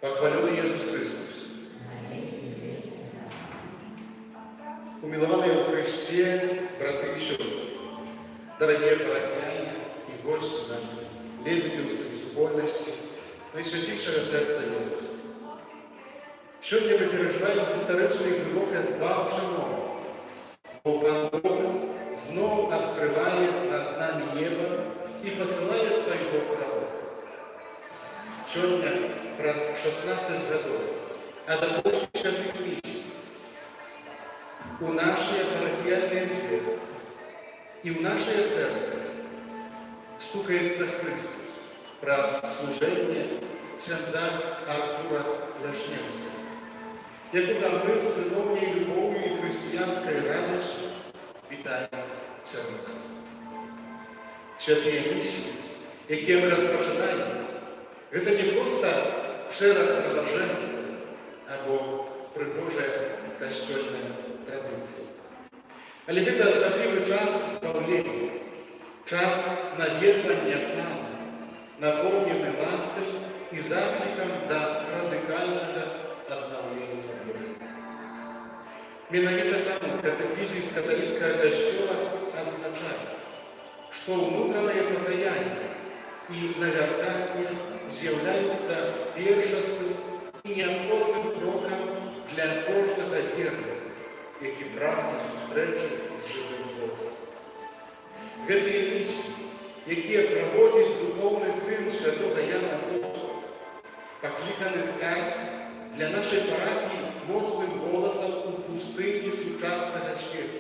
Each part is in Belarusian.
Похваленный Иисус Христос. Умилованные в Христе, браты и сестры, дорогие парафияне и гости нашей Лебединской соборности, Найсвятейшего серця Божого. Сьогодні ми переживаємо історичний глибоке збавче, бо Пан Бог знову відкриває над нами небо і посилає свого пророка. Сьогодні раз 16 годов, а до больше святых миссий у нашей парафиальной двери и в наше сердце стукается Христос раз служение князя Артура Ляшневского. Якуда мы с сыновней любовью и христианской радостью витаем церковь. Святые миссии, які ми розпочинаємо, це не просто шерох наваженства або пригожая костюльная традиция. Але це особливий час збавлення, час навідування к нам, наповнений ласкою і закликом до радикального обновления мира. Менавіта тому катехизис католического костюла отзначает, что внутреннее покаяние и навертание з'являються першостным и необходным кроком для кожного вірного, який прагне зустрічі з живим Богом. Ці місії, які проводить духовний син святого Яна Богослова, покликані стати для нашої парафії моцним голосом у пустині сучасного світу,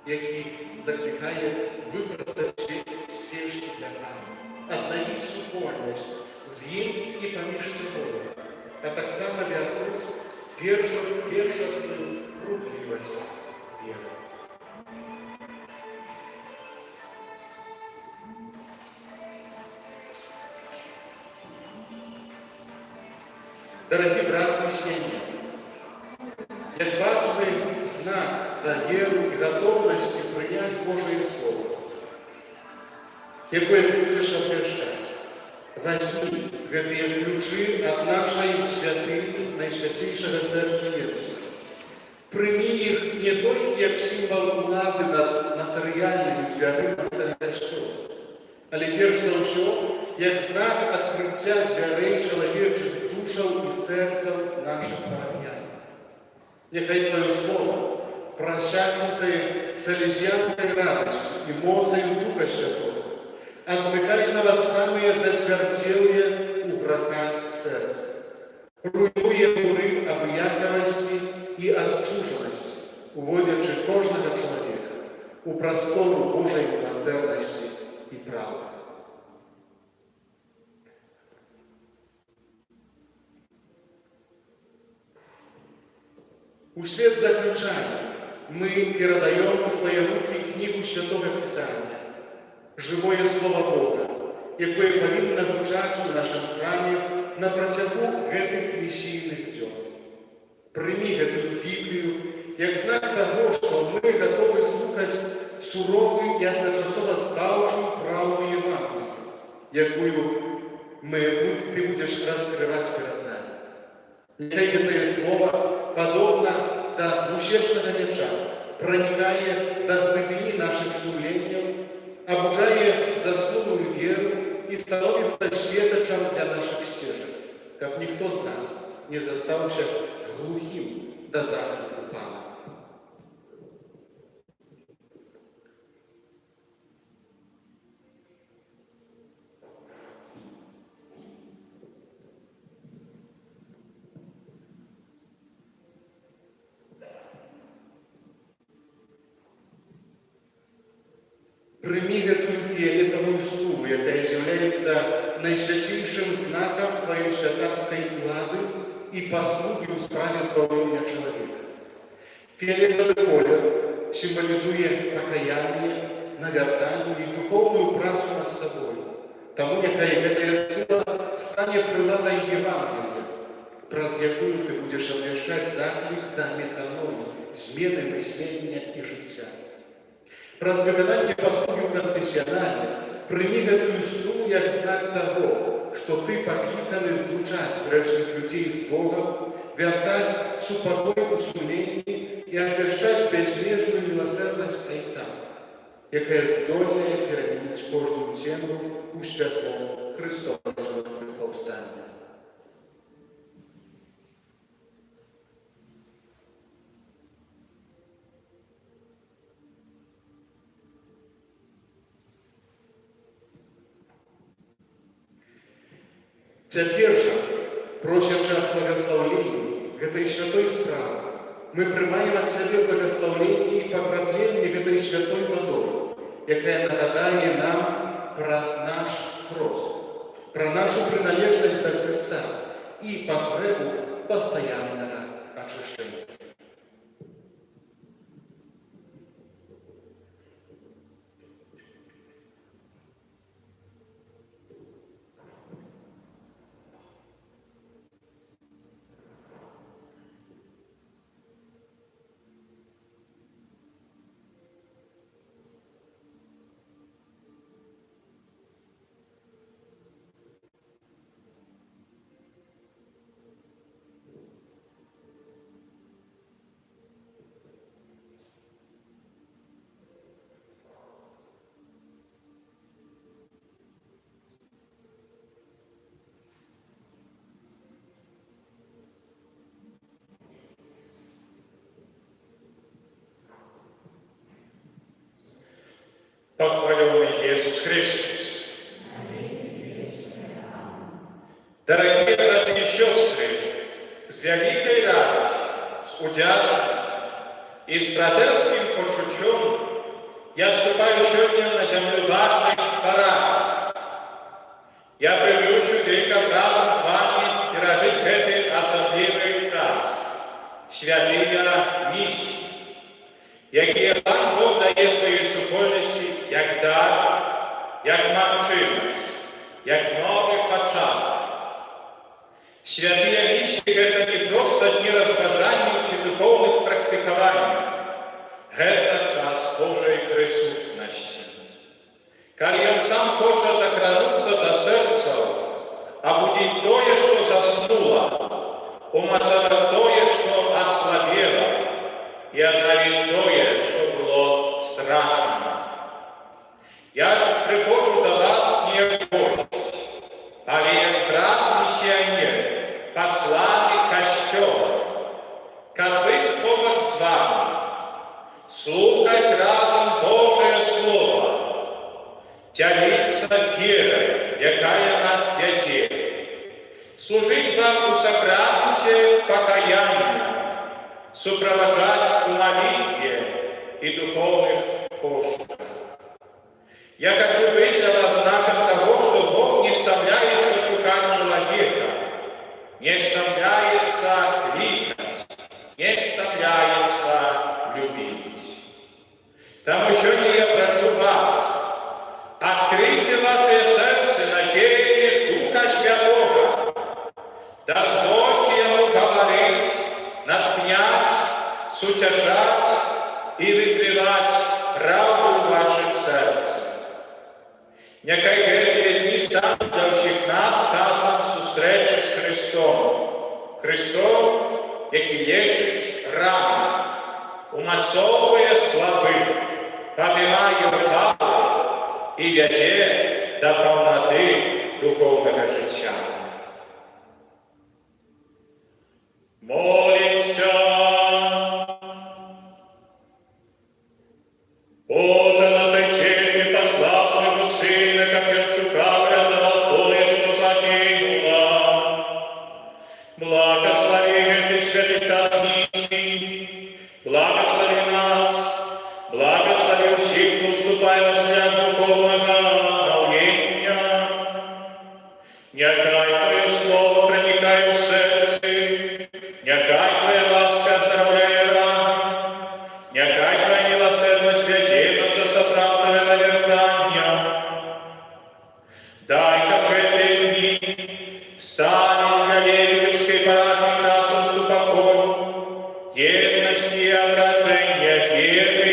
який закликає випростати стежки для храму, обновить супольність з ним і поміж собою, а так само вернуть першостную рухливость веры. Дорогие братья и сестры, як важный знак доверу и готовности принять Божие Слово, якое ты будешь обращать, возьми эти ключи от нашей святыни, Найсвятейшего серця Иисуса. Прими их не только как символ влади над матеріальними дверима костюла, але перш за все, як знак відкриття дверей чоловічих душаў і серцаў наших парафіян. Нехай Твое Слово, просякнутое салезианской радостью и моцей Духа Святого, отмыкает нават самые затверделые у врага сердца, руйнуя муры обыяковости и отчуженности, уводячи кожного человека у простору Божьей милосердности и права. Услед заключения мы передаем в Твои руки книгу Святого Писания, живое Слово Бога, якое повинно звучать в нашем храме на протягу этих мессийных дел. Прими эту Библию, як знак того, что мы готовы слухать суровую и одночасово ставшую правду Евангелию, якую ты будешь раскрывать перед нами. Нехай это слово, подобно до двусердного меча, проникая до глубины наших сумлений, обучая заслугу веру и становится светочем для наших стежек, как никто из нас не застался глухим до заклику Пана. Прими гэтую фіолетовую стулу, яка з'являється найсвятейшим знаком твоей святарской улады и послуги в справе збавлення чоловіка. Фіолетовий колір символізує покаяння, навертання і духовну працю над собою. Тому нехай гэтая сила стане приладой Євангелія, праз якую ти будеш обвіщати заклик до метаної, зміни мислення і життя. Праз виконання послуги в конфесіоналі прийми гэтую стулу як знак того, что ты покликаны звучать грешных людей с Богом, вертать супокой у сумлении и обвещать безмежную милосердность Отца, якая здольная переменить кожную тему у святого Христового повстания. Цяпер жа, просячы аб благословенні гэтай святой справы, мы прымаем ад Цябе благословенні і пакрапленні гэтай святой вадой, якая нагадае нам пра наш хрост, пра нашу прыналежнасць да Христа і патрэбу пастаяннага ачышчэння. Похваленный Иисус Христос. Дорогие братья и сестры, с великой радостью, с удячностью и с братерским почуттям я вступаю сегодня на землю вашей парафии. Я привлечу греков разом с вами пережить этот особливый час, святые миссии, якія вам Бог дає свої супольності, як дар, як мовчимость, як новий початок. Святые миссии – это не просто дни разважаний чи духовных практикований. Это час Божьей присутности. Коли Он сам хочет докрануться до сердца, обудить тое, что заснуло, умацать тое, что ослабело, и обновить тое, что было страшно. Я приходжу до вас не як гость, але як брат-миссионер, посланник Костела, как быть побач с вами, слухать разом Божие Слово, делиться верой, якая нас ведет, служить вам у сократите покаяния, сопровождать в молитве и духовных пошуках. Я хочу быть для вас знаком того, что Бог не вставляется шукать человека, не вставляется кликать, не вставляется любить. Тому сегодня я прошу вас, откройте ваше сердце на чаяние Духа Святого, дозвольте Ему говорить, натхнять, сутешать и выкрывать правду в ваших сердцах. Нехай эти дни станут для всех нас часом зустрічі з Христом. Христом, який лечить рани, умацовує слабих, піднімає впалих і веде до повноти духовного життя. Молимся. ступай на шлях духовного обновлення. Нехай Твоє Слово проникає в серце, нехай Твоя ласка оздоровляє рани, нехай Твоя милосердность ведет нас до соправдного наверхания. Дай, как в эти дни, станет для Лебедевской парафии часом супокою, едности и отражения веры.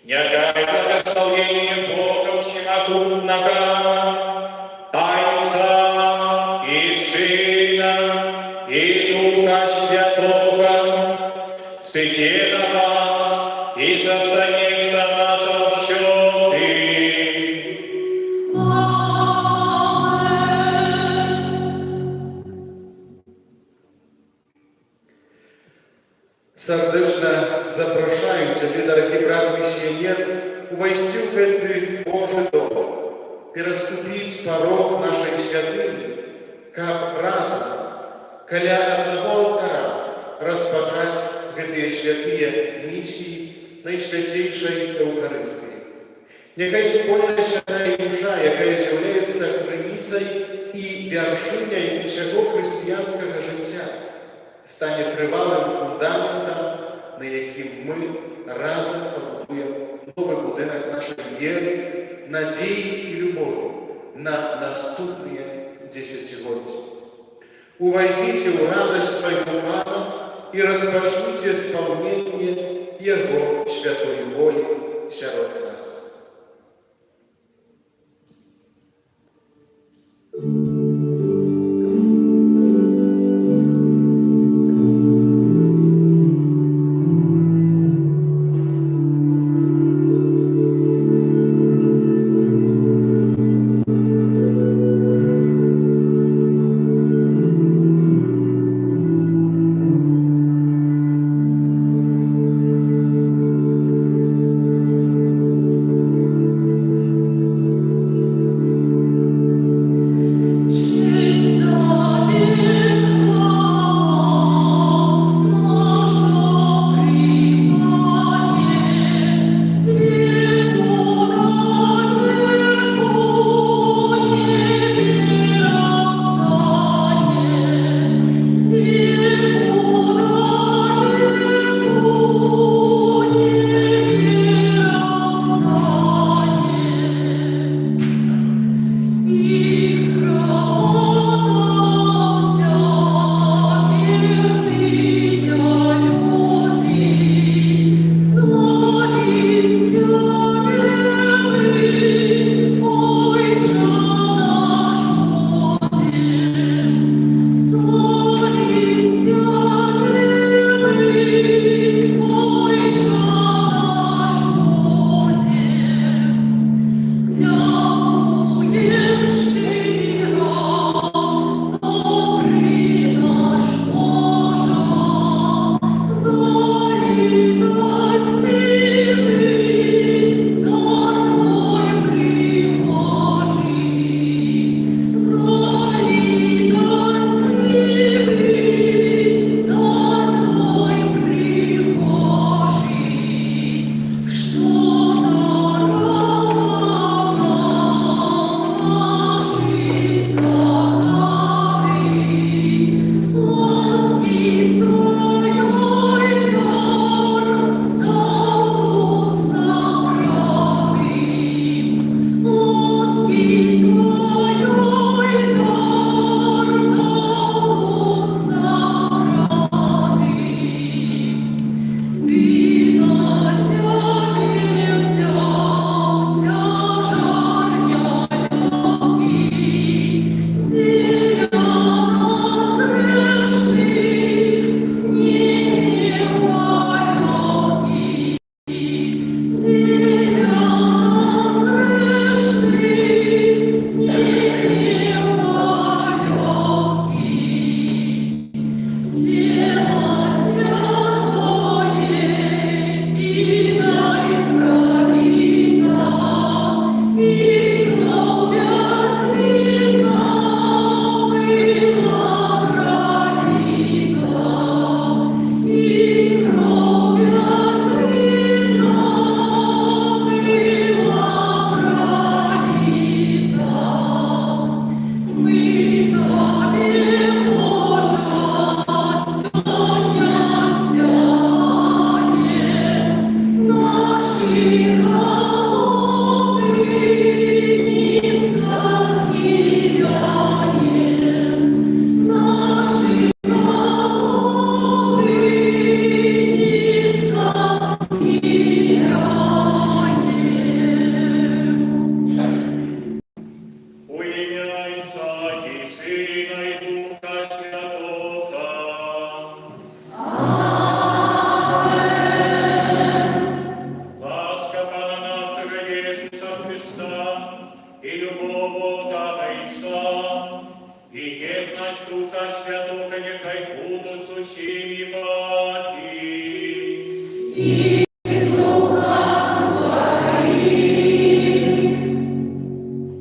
Нехай благословение Бога всемогутного, Отца и Сына и Духа Святого, сойдет на вас и состанется на совсёды. Сердечно запрошаю Тебя, дорогий брат миссионер, увойти в этот Божий дом, переступить порог нашей святыни, как разом, каля одного алтаря, распочать эти святые миссии наисвятейшей Евхаристии. Нехай супольная святая душа, яка является криницей и вершиней всего християнского життя, стане тривалим фундаментом, на яким ми разом побудуємо новий будинок нашої віри, надії і любові на наступні десятиліття. Увойдите в радость своего Пана и распочните исполнение Его святой воли сярод нас.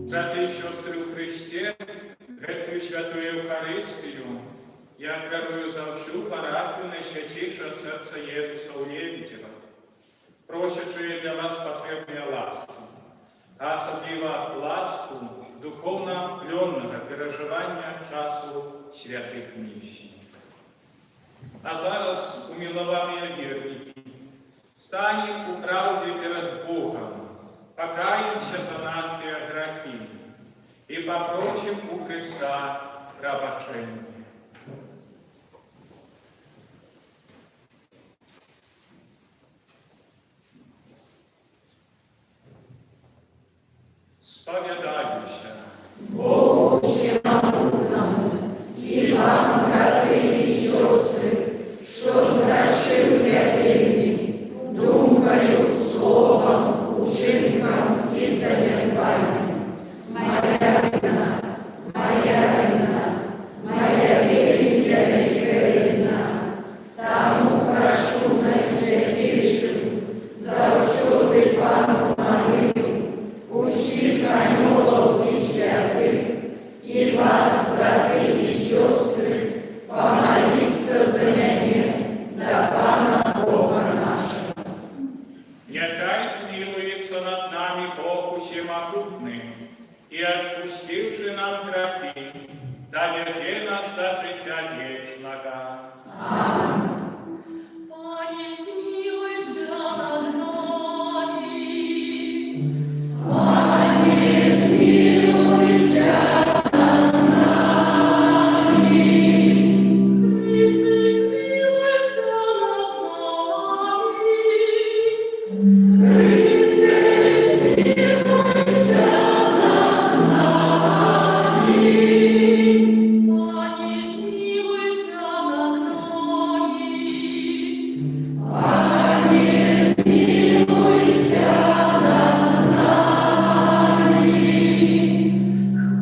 Брати і сестри у Христі, гетую святую Євхаристію, я керую за всю парафію Найсвятішого серця Єсуса у Євітєва, просячи для вас потребну ласку, а особливо ласку духовно-пленного переживання часу святих місій. А зараз, умиловані вірники, станем у правді перед Богом, покаемся за наши грехи и попросим у Христа пробачения. Сповідаюся Богу всемогутному и вам, браты и сестры, что згрішив я вельми, думкою, словом, учинком и занепанням. Моя вина, моя велика вина, тому прошу Найсвятейшую, завсёды Пану молю, усіх анголов і святих, і вас, брати і сестри, помоліться за мене до Пана Бога нашого. нехай смилуется над нами Бог Всемогутный, и отпустивши нам грехи, доведе нас до життя вечного. Пане, смилуйся над нами. Христе, смилуйся над нами. Пане, смилуйся над нами.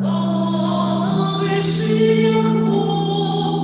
Хвала на вышинах Богу,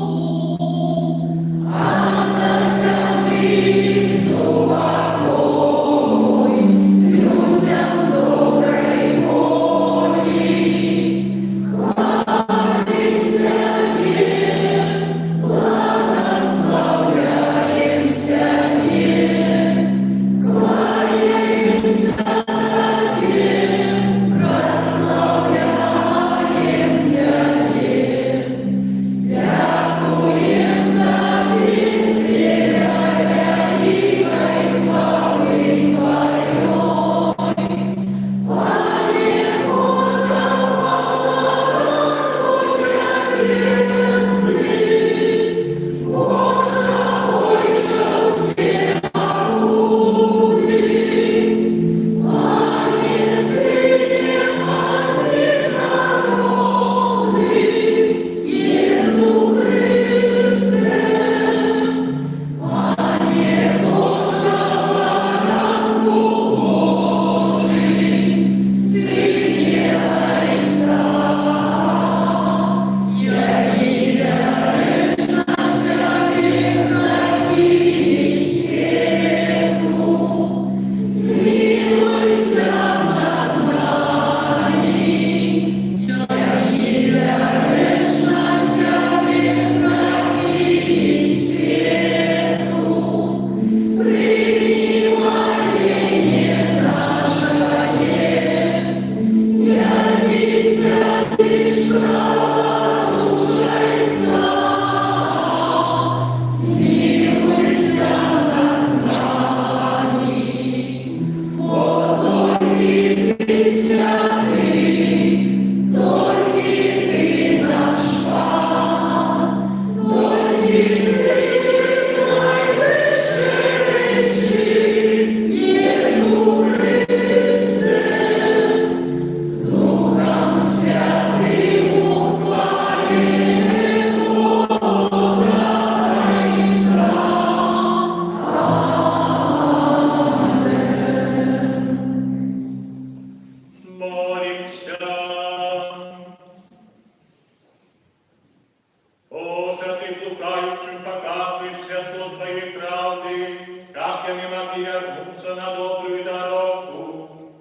Боже, ти блукаючим показуєш святло Твоєї правди, как они могли вернуться на добрую дорогу.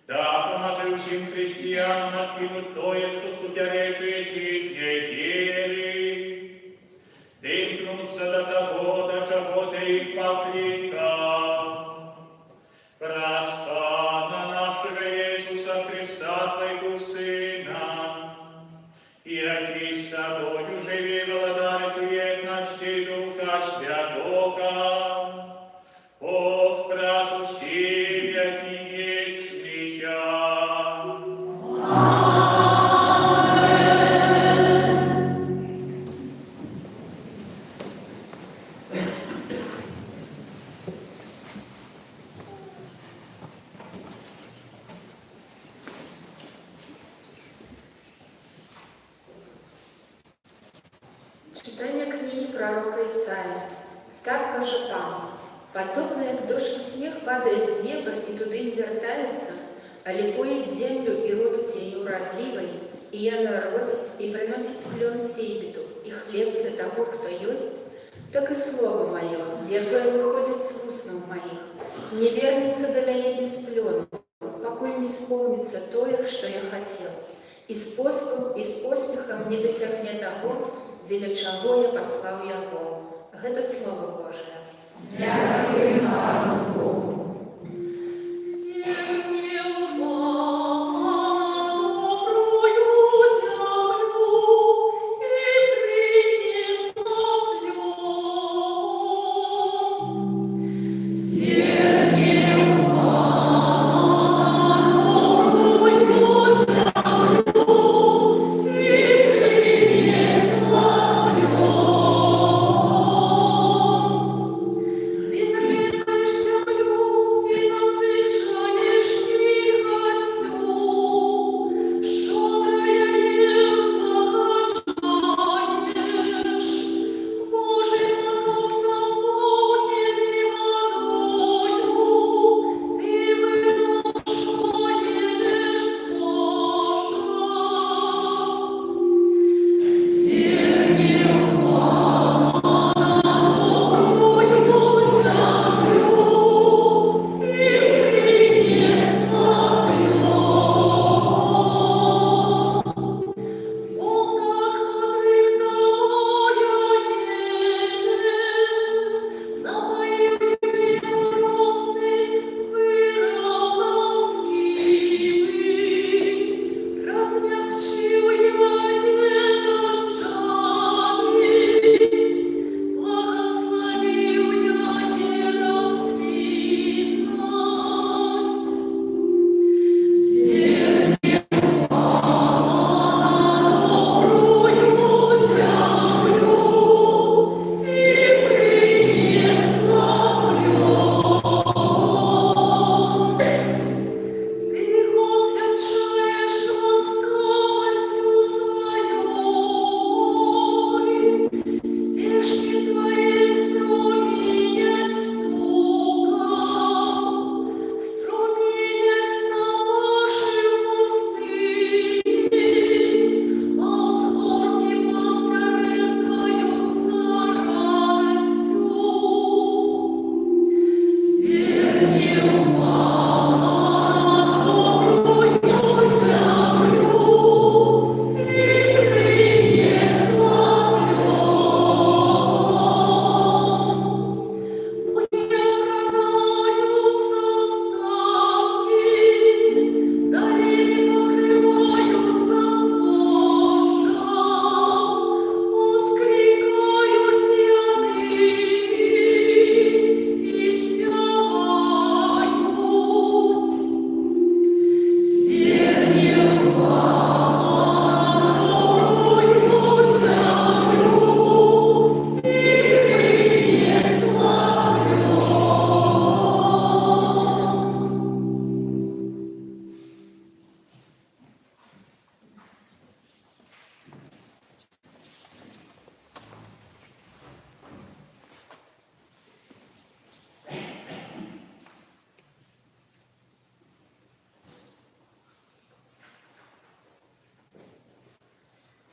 Да поможи всем христианам откинуть то, что судяречует их веры, дымкнуться до того, до чего ты их покликал. Господа нашего Иисуса Христа, Твоего Сына, и раки с Тобою живи, благодаря ночи Духа Святого, Бог просущий веки вечные. Читання книги пророка Исаия. Так каже Пан: «Подобно як дощ і сніг падає з неба і туди не вертається, а лікує землю і робить її уродливою, і яно родить і приносить плен сейбіту, і хліб для того, хто єсть, так і слово моє, яке виходить з устнов моїх, не вернеться до мене без плену, покуль не сповниться тое, що я хотел, і з поспіхом не досягне того, дзеля чаго я паслаў яго». Гэта Слово Божие. Дякую Пану Богу.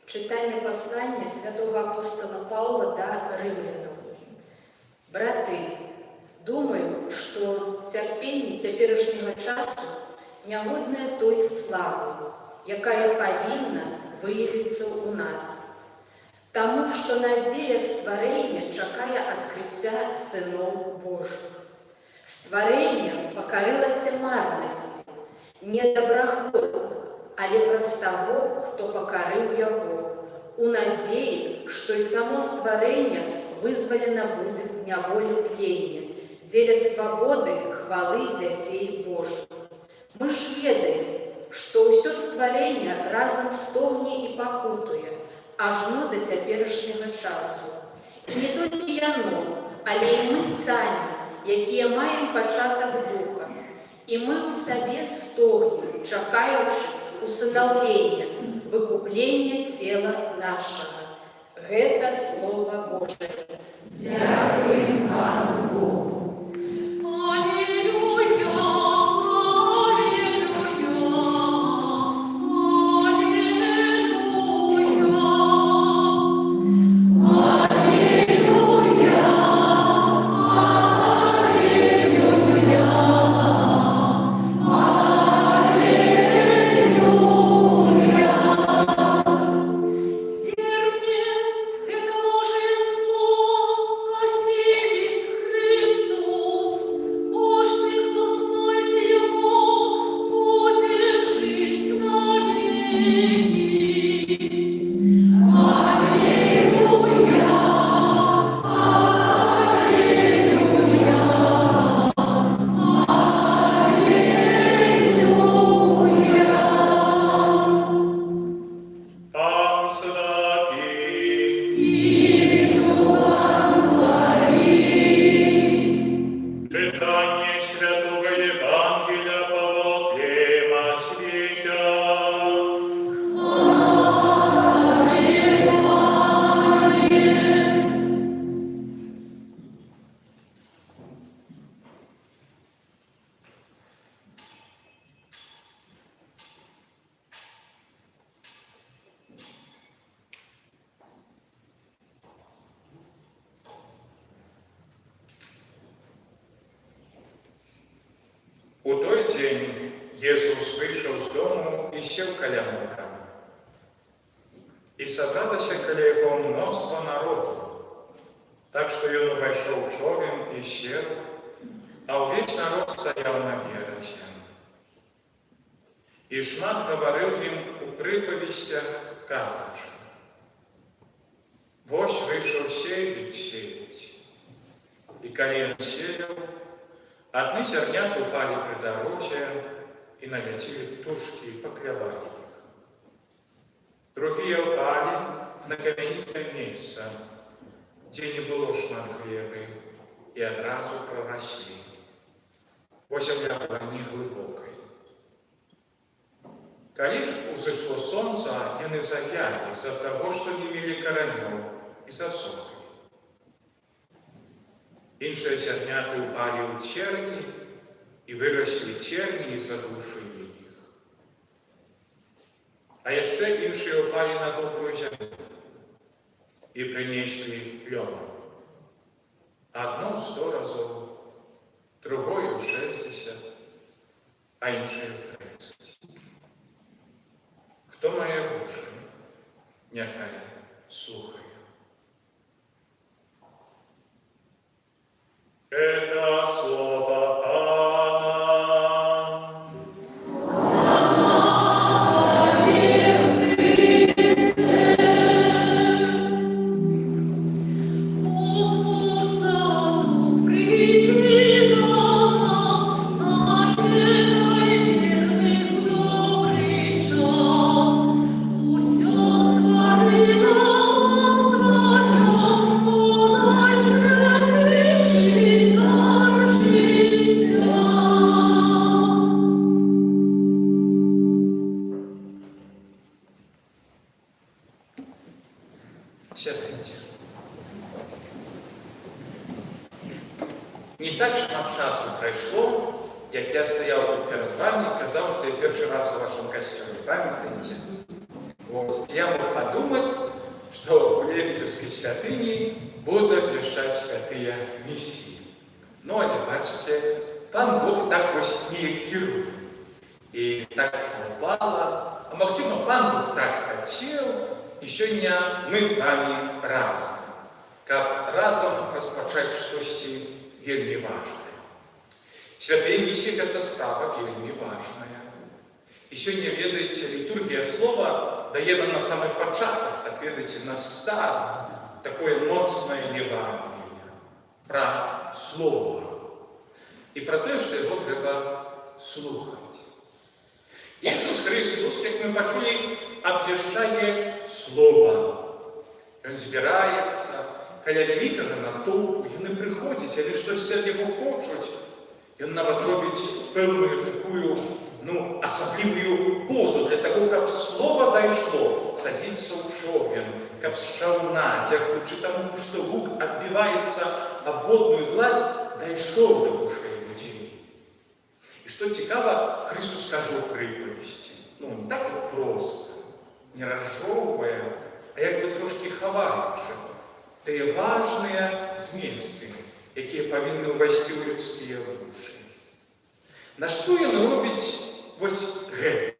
Читання послання святого апостола Павла до римлянам. «Брати, Думаю, што цярпенне цяперашняга часу нягоднае той славы, якая павінна выявіцца ў нас. Таму што надзея стварэння чакае адкрыцця сыноў Божых. Стварэнне пакарылася марнасці, не добраходна, але праз таго, хто пакарыў яго, у надзеі, што і само стварэнне вызвалена будзе з няволі тлення, дзеля свабоды хвалы дзяцей Божых. Мы ж ведаем, што ўсё стварэнне разам стогне і пакутуе, ажно да цяперашняга часу. І не толькі яно, але і мы самі, якія маем пачатак духа. І мы ў сабе стогнем, чакаючы усынаўлення, выкуплення цела нашага. Гэта Слова Божае. Дякуємо Пану Богу. Алілюя, Зерне, это Божие Слово, осенит Христос. Божий, кто знойте Его, будет жить навеки. Аллилуйя, аллилуйя, аллилуйя. Пан с вами. Читание Святого Евангелия по Матфея. У той дзень Jesús выйшаў з дому і сеў каля мора. І сабралася каля яго мноства народу, так што ён увайшоў човен і сеў, а ўвесь народ стаяў на беразе. І шмат гаварыў ім у прыпавесцях, кажучы: «Вось выйшаў сеяць сеяць». І калі ён сеяў, адны зярняты упалі пры дарозе і наляцелі птушкі і паклявалі іх. Другія ўпалі на камяністае месца, дзе не было шмат глебы, і адразу прараслі, бо зямля была неглыбокай. Калі ж узышло сонца, яны завялі з-за таго, што не мелі каранёў і засохлі. Іншыя зярняты ўпалі ў церні і выраслі церні і заглушылі іх. А яшчэ іншыя ўпалі на добрую зямлю і прынеслі плён. Адно ў 100 разоў, другое ў 60, а іншае ў 30. Хто мае вушы, няхай слухае. Это слово Пана. Сядайце. Не так шмат часу прайшло, як я стаяў перад вами і казаў, што я першы раз у вашым касцёле, памятаеце? Я мог падумаць, што у Лебедзевскай святыні будуць абвяшчаць святыя місіі. Ну, але бачите, пан Бог так ось неяк кірує. І так совпало. А магчыма, пан Бог так хацеў, і сёння мы з вами разам, каб разам распачаць штосьці вельмі важнае. Святыя місіі – гэта справа вельмі важная. І сёння, ведаеце, літургія слова дае нам на самы пачатак, так ведаеце, на старт, такое моцнае Евангелие пра слова і пра тое, што яго трэба слухаць. Ісус Христос, як ми почули, обвящає Слово. Він збирається каля великого натовпу, вони приходять, вони щось від нього хочуть. Він навіть робить певну таку, особливу позу для того, щоб Слово дійшло, садиться у човен, щоб з човна, дякуючи тому, що гук відбивається об водну гладь, дійшов до душі людей. І що цікаво, Христос каже у приповісті, не так от просто, не розжовує, а якби трошки ховаючи ті важні змісти, які повинні увійти у людські душі. На що він робить ось геть?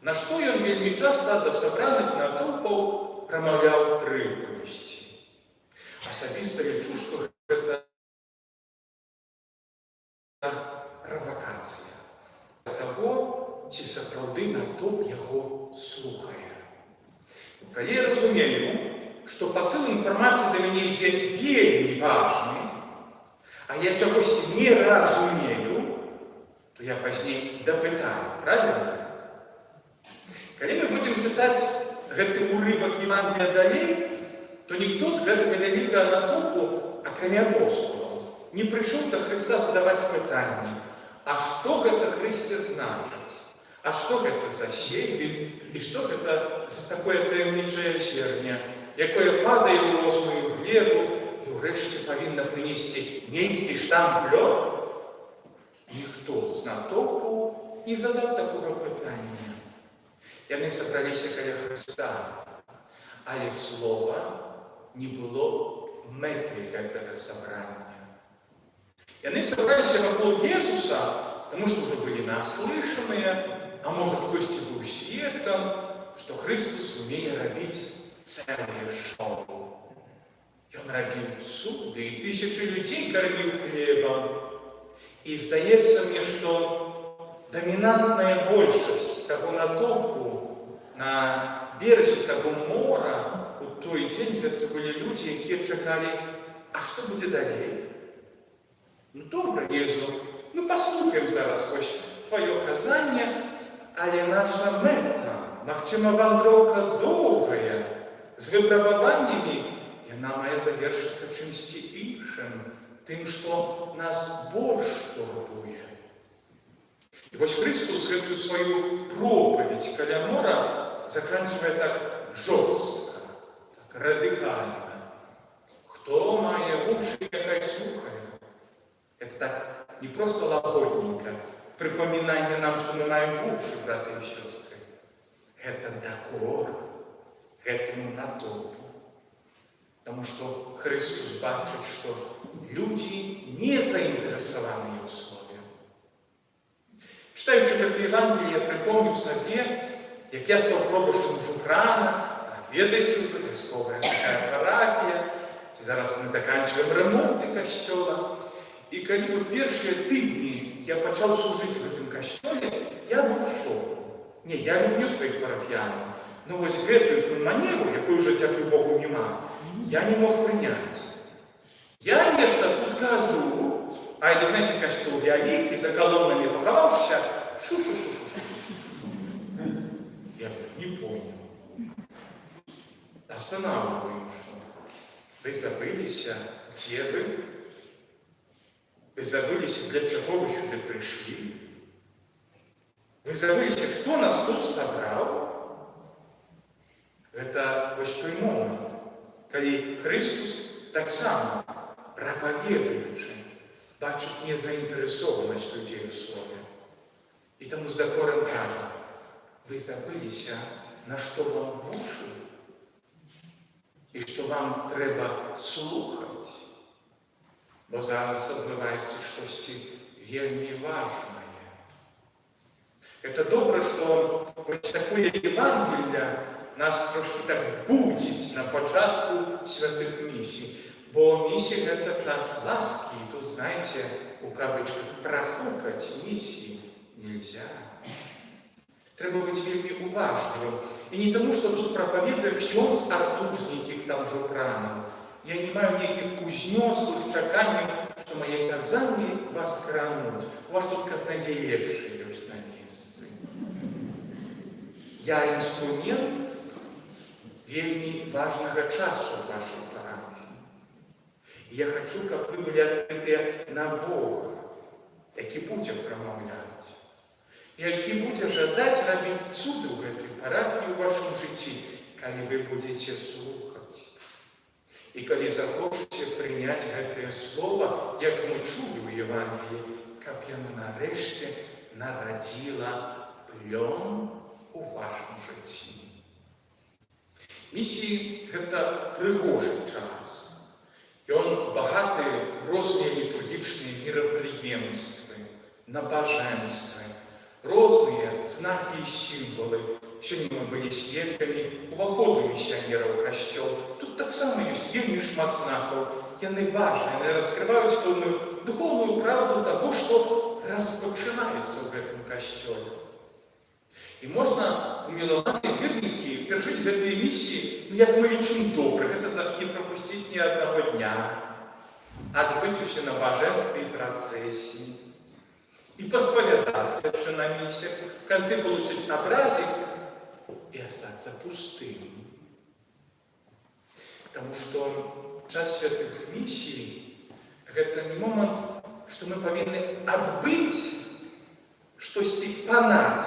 На що він вельми часто до собраних натовпів промовляв приповісті? Особисто я чую, що це провокація того, ці сапраўды натоўп яго слухае. Калі я разумею, што пасыл інфармацыі да мяне ідзе вельмі важны, а я чагосьці не разумею, то я пазней дапытаю, правильно? Калі мы будзем чытаць гэты урывак Евангелия далей, то ніхто з гэтага вялікага натоўпу, акрамя апостолаў, не прыйшоў да Христа задаваць пытанні, а што гэта Христе значыць? А што гэта за севель? І што гэта за такое таямнічае зерня, якое падае ў розную глебу і ўрэшце павінна прынесці нейкі штамп лёд? Ніхто з натоўпу не задаў такога пытання. Яны сабраліся каля Христа, але слова не было мэтай гэтага сабрання. Яны сабраліся вакол Jesуса, тому што ўжо былі наслышаныя, а может, хтосьці быў сведкам, што Христос умее рабіць цэлае шоу. Ён рабіў цуды, і тысячы людзей карміў хлебам. І здаецца мне, што дамінантная большасць таго натоўпу на беразе таго мора у той дзень гэта былі людзі, якія чакалі, а што будзе далей? Добра, Езу, паслухаем зараз вось твоё казанне, але наша мэта, магчыма, вандроўка доўгая, з выпрабаваннямі, яна мае завершыцца чымсьці іншым, тым, што нас больш турбуе. І вось Христос гэтую сваю пропаведь каля мора заканчвае так жорстка, так радыкальна. Хто мае вушы, няхай слухае. Это так не просто лагодненько, припоминание нам, что мы маем вушы, браты и сестры. Это докор этому натовпу. Потому что Христос бачит, что люди не заинтересованы в слове. Читаючи это Евангелие, я припомню себе, як я стал пробовавшим в Жукранах, ведаете уже, військовая такая парафія, зараз мы заканчиваем ремонты костела. І калі вот першыя тыдні я пачаў служыць у гэтым касцёле, я быў у шоку. Не, я люблю сваіх парафіянаў, но вось гэтую манеру, якой уже, дзякуй Богу, няма, я не мог прыняць. Я нешта тут кажу, а это, знаете, касцёл вялікі, за колоннами пахаваўшыся, шу-шу-шу-шу-шу. Я не понял. Останавливаю, что вы забылися, где вы? Вы забылись, для чего вы сюда пришли? Вы забылись, кто нас тут собрал? Это вось той момент, калі Христос так само, проповедуючи, бачит незаинтересованность людей в слове. И тому с докором кажет, вы забылись, на что вам в уши, и что вам треба слухать. бо зараз адбываецца штосьці вельмі важнае. Это добра, што вось такое Евангелие нас трошки так будзіць на пачатку святых місій, бо місія – гэта час ласки, и тут, знаете, у кавычках, профукать миссии нельзя. Треба быць вельмі уважлівым. І не тому, что тут проповедует ксёндз Артур з нейкіх там жупранаў. Я не маю нейкіх узнёслых чаканняў, што мае казанні вас крануць. У вас тут казнадзей лепшы ёсць на месцы. Я інструмент вельмі важнага часу в вашей парафіі. І я хочу, каб вы былі адкрытыя на Бога, які будзе прамаўляць, які будзе жадаць рабіць цуды ў гэтай парафіі ў вашым жыцці, калі вы будзеце слухаць. І калі захочаце прыняць гэтае слова, як мы чулі ў Евангеліі, каб яно нарэшце нарадзіла плён у вашым жыцці. Місіі – гэта прыгожы час. Ён багаты розныя літургічныя мерапрыемствы, набажэнствы, розныя знакі і сімвалы. Сёння мы былі сведкамі уваходу місіянераў у касцёл. Тут таксама ёсць вельмі шмат знакаў. Яны важныя, яны раскрываюць пэўную духоўную правду таго, што распачынаецца ў гэтым касцёле. І можна у мілаваныя вернікі перажыць гэтыя місіі, як мы лічым добра. Гэта значыць не прапусціць ні аднаго дня, адбыць усе набажэнствы і працэсіі, і паспавядацца яшчэ на місіях, в канцы получыць абразік і астацца пустым. Таму што час святых місій – гэта не момант, што мы павінны адбыць штосьці панад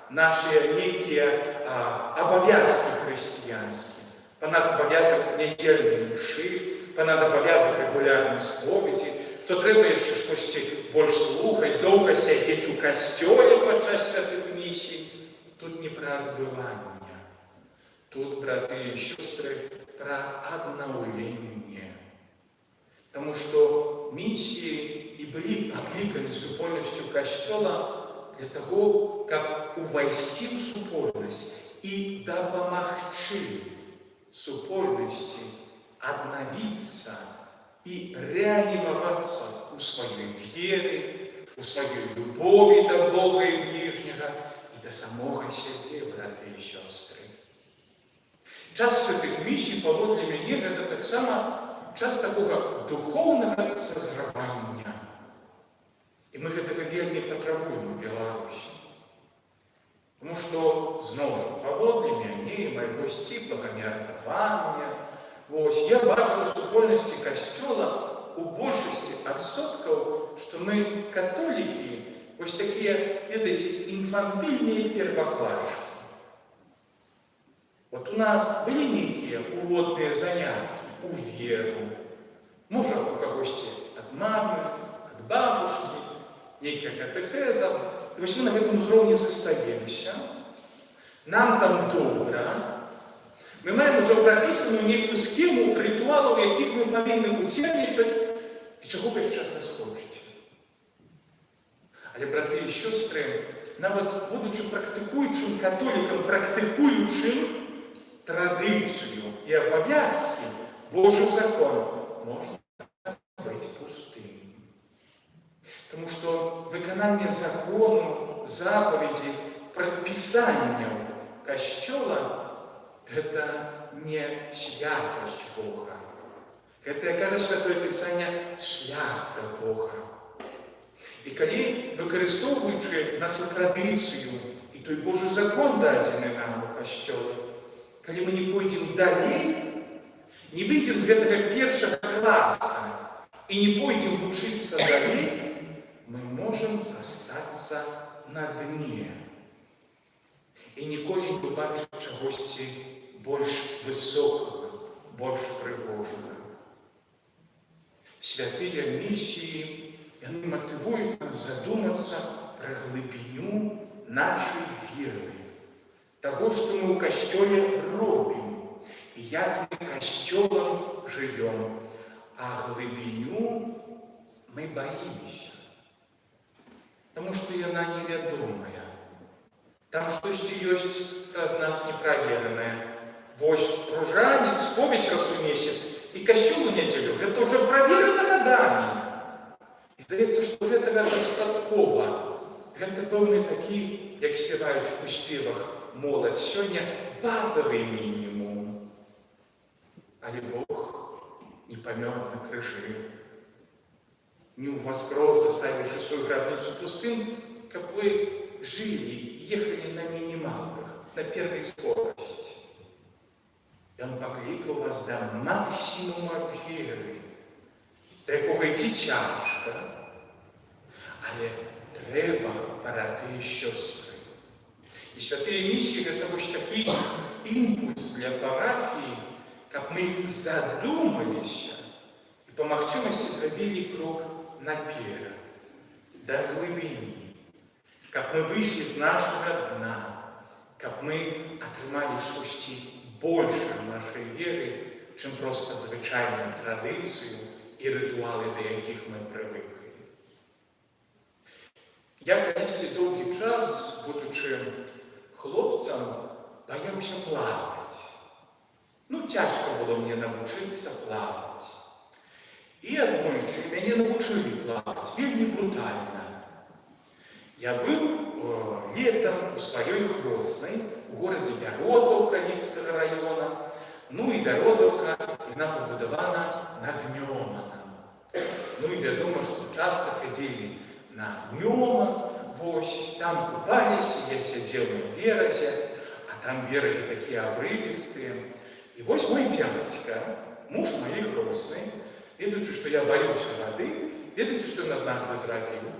наши нейкія абавязкі хрысціянскія, панад абавязак нядзельнай мшы, панад абавязак рэгулярнай споведзі, што трэба яшчэ штосьці больш слухаць, доўга сядзець у касцёле падчас святых місій. Тут не пра адбыванне. Тут, браты і сёстры, пра аднаўленне. Таму што місіі і былі пакліканы супольнасцю касцёла для того, каб увайсці ў супольнасць і дапамагчы супольнасці аднавіцца і рэанімавацца ў сваёй веры, у сваёй любові да Бога і бліжняга і да самога сябе, браты і сёстры. Час святых місій, паводле мяне, гэта таксама час такога духоўнага сазравання. І мы гэтага вельмі патрабуем у Беларусі. Таму што, зноў жа, паводле мяне і майго сціплага меркавання, я бачу ў супольнасці касцёла у большасці адсоткаў, што мы, католікі, вось такія, ведаеце, інфантыльныя перваклашкі. Вот у нас былі нейкія уводныя заняткі у веру. Можа, у кагосьці ад мамы, ад бабушкі, нейкая катэхеза. І вось мы на гэтым узроўні застаемся. Нам там добра. Мы маем ужо прапісаную нейкую схему рытуалаў, якіх мы павінны удзельнічаць і чаго б яшчэ раскочыць. Але, браты і сёстры, нават будучы практыкуючым католікам, практыкуючым традыцыю і абавязкі, Божий закон, можна быць пустым. Тому што выкананне закону, запаведзі, прадпісанняў касцёла – гэта не святасць Бога. Гэта, як кажа Святое Пісанне, шлях да Бога. І калі, выкарыстоўваючы нашу традыцыю і той Божий закон, дадзены нам у касцёле, калі мы не пойдзем далей, не выйдзем з гэтага першага класа і не пойдзем вучыцца далей, мы можам застацца на дне і ніколі не убачыць чагосьці больш высокага, больш прыгожага. Святыя місіі, яны матывуюць нас задумацца пра глыбіню нашай веры, таго, што мы ў касцёле робім і як мы касцёлам жывём, а глыбіню мы боимся, потому что она неведомая. Там штосьці ёсць праз нас неправеранае. Вось ружанец, споведь раз у месяц и касцёл у нядзелю. Гэта уже праверана гадамі. І здаецца, што гэтага дастаткова. Гэта пэўны такі, як спяваюць у спевах моладзь сёння, базавы мінімум. Але Бог не памёр на крыжы, не увоскрос, заставивши свою гробницу пустым, как вы жили, ехали на минималках, на первой скорости. И Он покликал вас до максимума веры, до якого йти тяжко. Але треба, брати і сестри. І святые миссии – это вот такий импульс для парафии, как мы задумались и по махчимости зробили крок наперед, до глубины, как мы вышли с нашего дна, как мы отрымали штосьці больше нашей веры, чем просто звычайную традицию и ритуалы, до яких мы привыкли. Я, конечно, долгий час, будучи хлопцем, боялся плавать. Тяжко было мне научиться плавать. И аднойчы меня научили плавать, вельмі брутально. Я был летом у своей Хросной, в городе Березовка Лидского района. И Березовка, она побудована над Нёманом. И вядома, что часто ходили на Нёман, вось, там купались, я сидел на березе, а там береги такие обрывистые. И вось мой дядька, муж моей Хросной, ведаючи, что я боюсь воды, ведаючи, что он однажды зробил,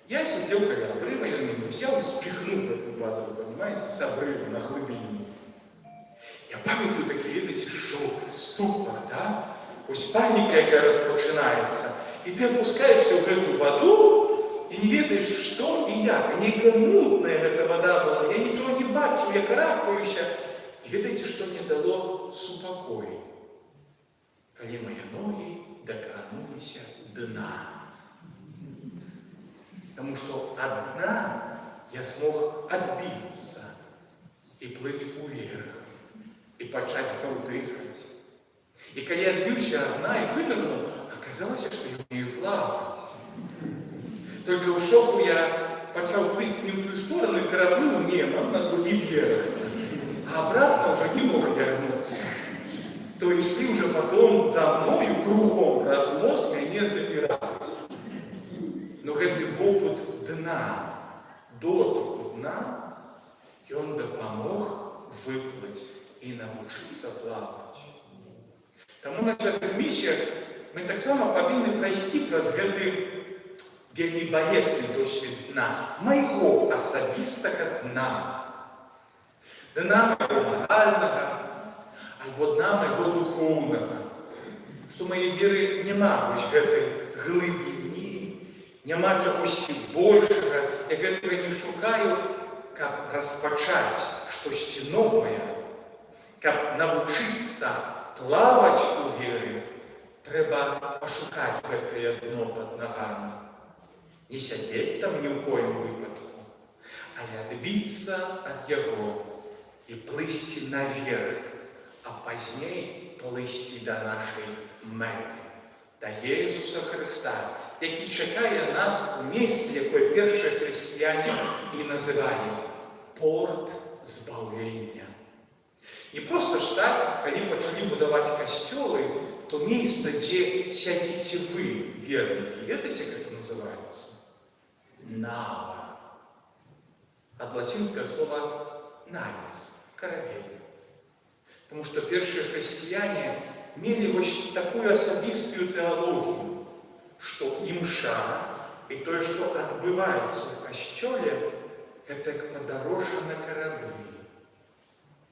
я сидел коля обрыва, и он меня взял и спихнул в эту воду, понимаете, с обрыва на глубине. Я памятаю такие, видите, шок, ступор, да? Пусть паника, якая распочинается, и ты опускаешься в эту воду, и не ведаешь, что и як. Некая мутная эта вода была, я ничего не бачу, я карабкаюсь. И видите, что мне дало супокой? Коли мои ноги доконулись дна. Потому что от дна я смог отбиться и плыть вверх, и почать снова дыхать. И когда я отбился от дна и вынырнул, оказалось, что я умею плавать. Только в шоку я почал плыть не в ту сторону и кораблю небом на другий берег. А обратно уже не мог вернуться. То есть шли уже потом за мною кругом раз мост меня забирать. Но этот опыт дна, дотуку дна, и он допомог выплыть и научиться плавать. Тому на святых миссиях мы так само повинны пройти праз гэты вельмі балесны досвід дна, майго асабістага дна. Дна майго моральнага, альбо дна майго духоўнага. Што мае веры няма вось гэтай глыбіні, няма чагосьці большага, я гэтага не шукаю, каб распачаць штосьці новае, каб навучыцца плаваць у веры, трэба пашукаць гэтае дно пад нагамі. Не сядзець там ні ў коім выпадку, але адбіцца ад яго і плысці наверх, а пазней плысці да нашай мэты, да Езуса Хрыста, які чакае нас у месцы, якое першыя хрысціяне і называлі порт збаўлення. Не проста ж так, калі пачалі будаваць касцёлы, то месца, дзе сядзіце вы, вернікі, ведаеце, як это называецца? Нава. От латинского слова «навис» – корабель. Потому что первые христиане имели вот такую особистую теологию, что имша и то, что отбывается в костеле, это подорожа на корабли.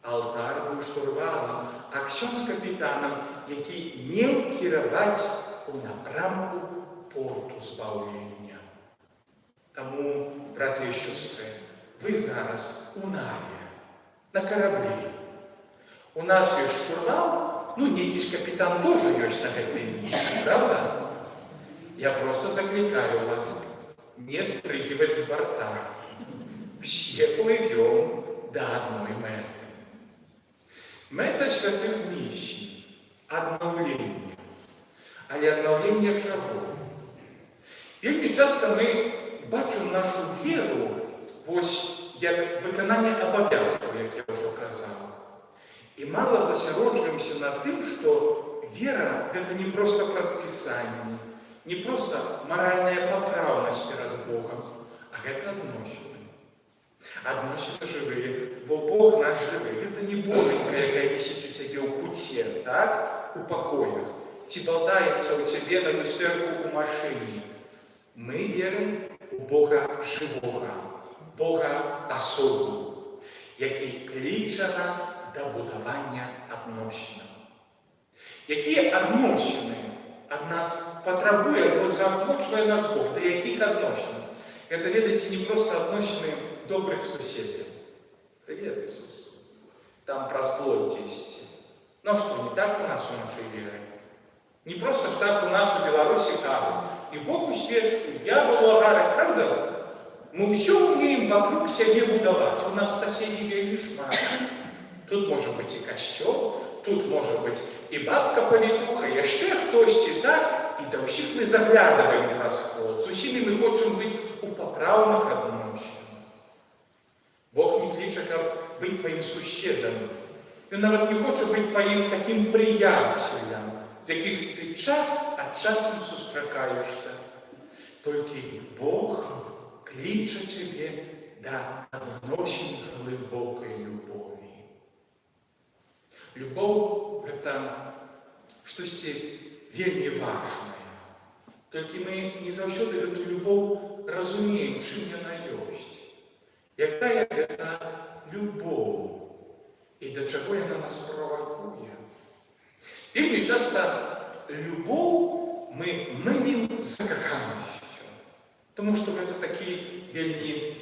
Алтарь был штурвалом, а ксёндз капитаном, який не кіраваць у напрамку порту збаўлення. Тому, браты и сестры, вы зараз у Наве, на корабле. У нас есть штурвал, некий ж капитан тоже есть на этой миссии, правда? Я просто закликаю вас не спрыгивать с борта. Все плывем до одной меты. Мета святых місій – аднаўленне. Але аднаўленне чаго? Вельмі часто мы бачым нашу веру вось як выкананне абавязкаў, як я ўжо казаў. І мала засяроджваемся на тым, што вера – гэта не проста прадпісанне, не проста маральная папраўнасць перад Богом, а гэта адносіны. Адносіны жывыя, бо Бог наш жывы. Гэта не Боженька, якая вісіць у цябе ў куце, так? У пакоях. Ці балдаецца ў цябе на люстэрку ў машыне. Мы верым у Бога жывога, Бога асобу, які кліча нас да будавання адносінаў. Якія адносіны ад нас патрабуе або заахвочвае нас Бог? Да якіх адносінаў? Гэта, ведаеце, не проста адносіны добрых суседзяў. Привет, Иисус. Там прасплодзіліся. Ну што, не так у нас у нашай веры? Не просто ж так у нас у Беларусі кажуць. І Бог у свечку, дьяволу агарать, правда? Мы ўсё умеем вокруг сябе будаваць. У нас соседей вельмі шмат. Тут можа быць і касцёл, тут можа быць і бабка-павітуха, яшчэ хтосьці, так? І да ўсіх мы заглядываем праз ход. З усімі мы хочам быць у папраўных адносінах. Бог не кліча, каб быць тваім суседам. Ён нават не хоча быць тваім такім прыяцелем, з якіх ты час ад часам сустракаешся. Толькі Бог кліча цябе да адносін глыбокай любові. Любоў – гэта штосьці вельмі важнае. Толькі мы не заўсёды гэту любоў разумеем, чым яна ёсць. Якая гэта любоў і да чаго яна нас правакуе. Вельмі часта любоў мы мылім з закаханасцю, тому што гэта такі вельмі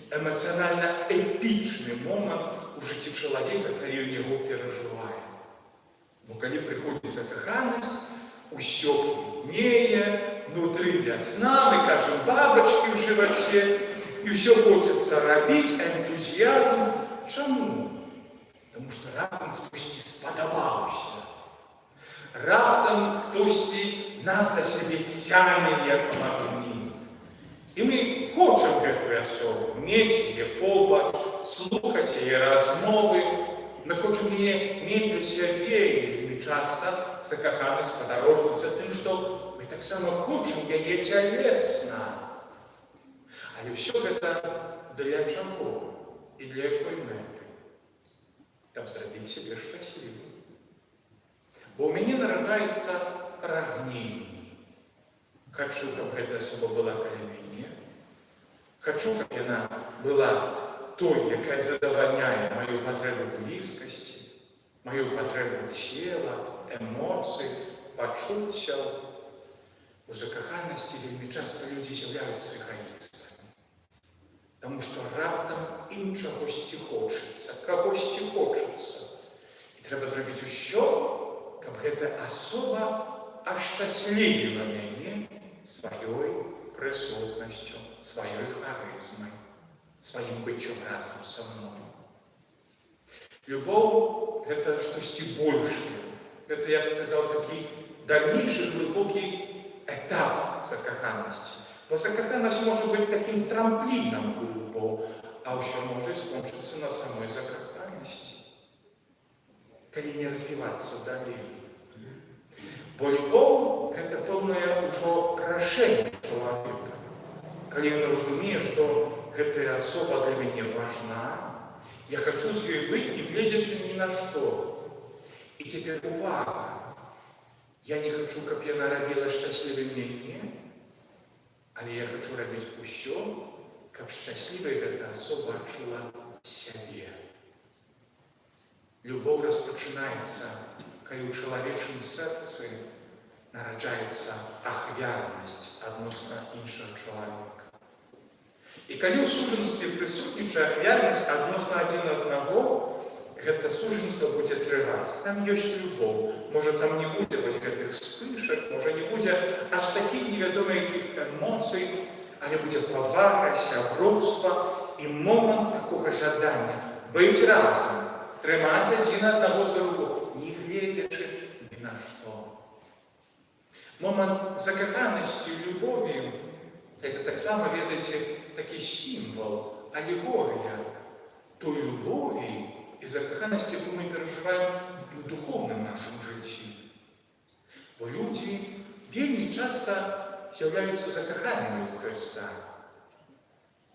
эмацыянальна эпічны момант у жыцці чалавека, калі ён яго перажывае. Бо калі прыходзіць закаханасць, усё квітнее, внутры вясна, мы кажам бабачкі ў жываце, і ўсё хочацца рабіць, энтузіязм. Чаму? Таму што раптам хтосьці спадабаўся. Раптам хтосьці нас да сябе цягне як магніт. І мы хочам гэтую асобу, мець яе побач, слухаць яе размовы. Мы хочам яе мець для сябе, і вельмі часта закаханасць падарожнуецца тым, што мы таксама хочам яе цялесна. Але ўсё гэта для чаго і для якой мэты? Каб зрабіць сябе шчаслівым. Бо ў мяне нараджаецца прагненне. Хачу, каб гэтая асоба была каля мяне. Хачу, каб яна была той, якая задавальняе маю патрэбу блізкасці, маю патрэбу цела, эмоцый, пачуццяў. У закаханасці вельмі часта людзі з'яўляюцца эгаістамі. Таму што раптам ім чагосьці хочацца, кагосьці хочацца. І трэба зрабіць усё, каб гэта асоба ашчаслівіла мяне сваёй прысутнасцю, сваёй харызмай, сваім быццём разам са мной. Любоў – гэта штосьці большае. Гэта, я б сказаў, такі далейшы глыбокі этап закаханасці. Бо закаханасць можа быць такім трамплінам у любоў, а ўсё можа скончыцца на самой закаханасці, калі не развівацца далей. Бо любоў – гэта пэўнае ўжо рашэнне чалавека. Калі ён разумее, што гэтая асоба для мяне важна, я хачу з ёй быць, не гледзячы ні на што. І цяпер увага! Я не хачу, каб яна рабіла шчаслівым мяне, але я хачу рабіць усё, каб шчаслівай гэта асоба адчула сябе. Любоў распачынаецца, калі ў чалавечым сэрцы нараджаецца ахвярнасць адносна іншага чалавека. І калі ў сужанстве прысутнічае ахвярнасць адносна адзін аднаго, гэта сужніцтва будзе трываць. Там ёсць любоў. Можа, там не будзе вось гэтых спышак, можа, не будзе аж такіх невядомых эмоцый, але будзе павага, сяброўства і момант такога жадання быць разам, трымаць адзін аднаго за руку, не гледзячы ні на што. Момант закаханасці і любові – это таксама, ведаеце, такі сімвал, алегорія той любові і закаханасці, яку мы перажываем у духовным нашым жыцці. Бо людзі вельмі часта з'яўляюцца закаханымі ў Хрыста.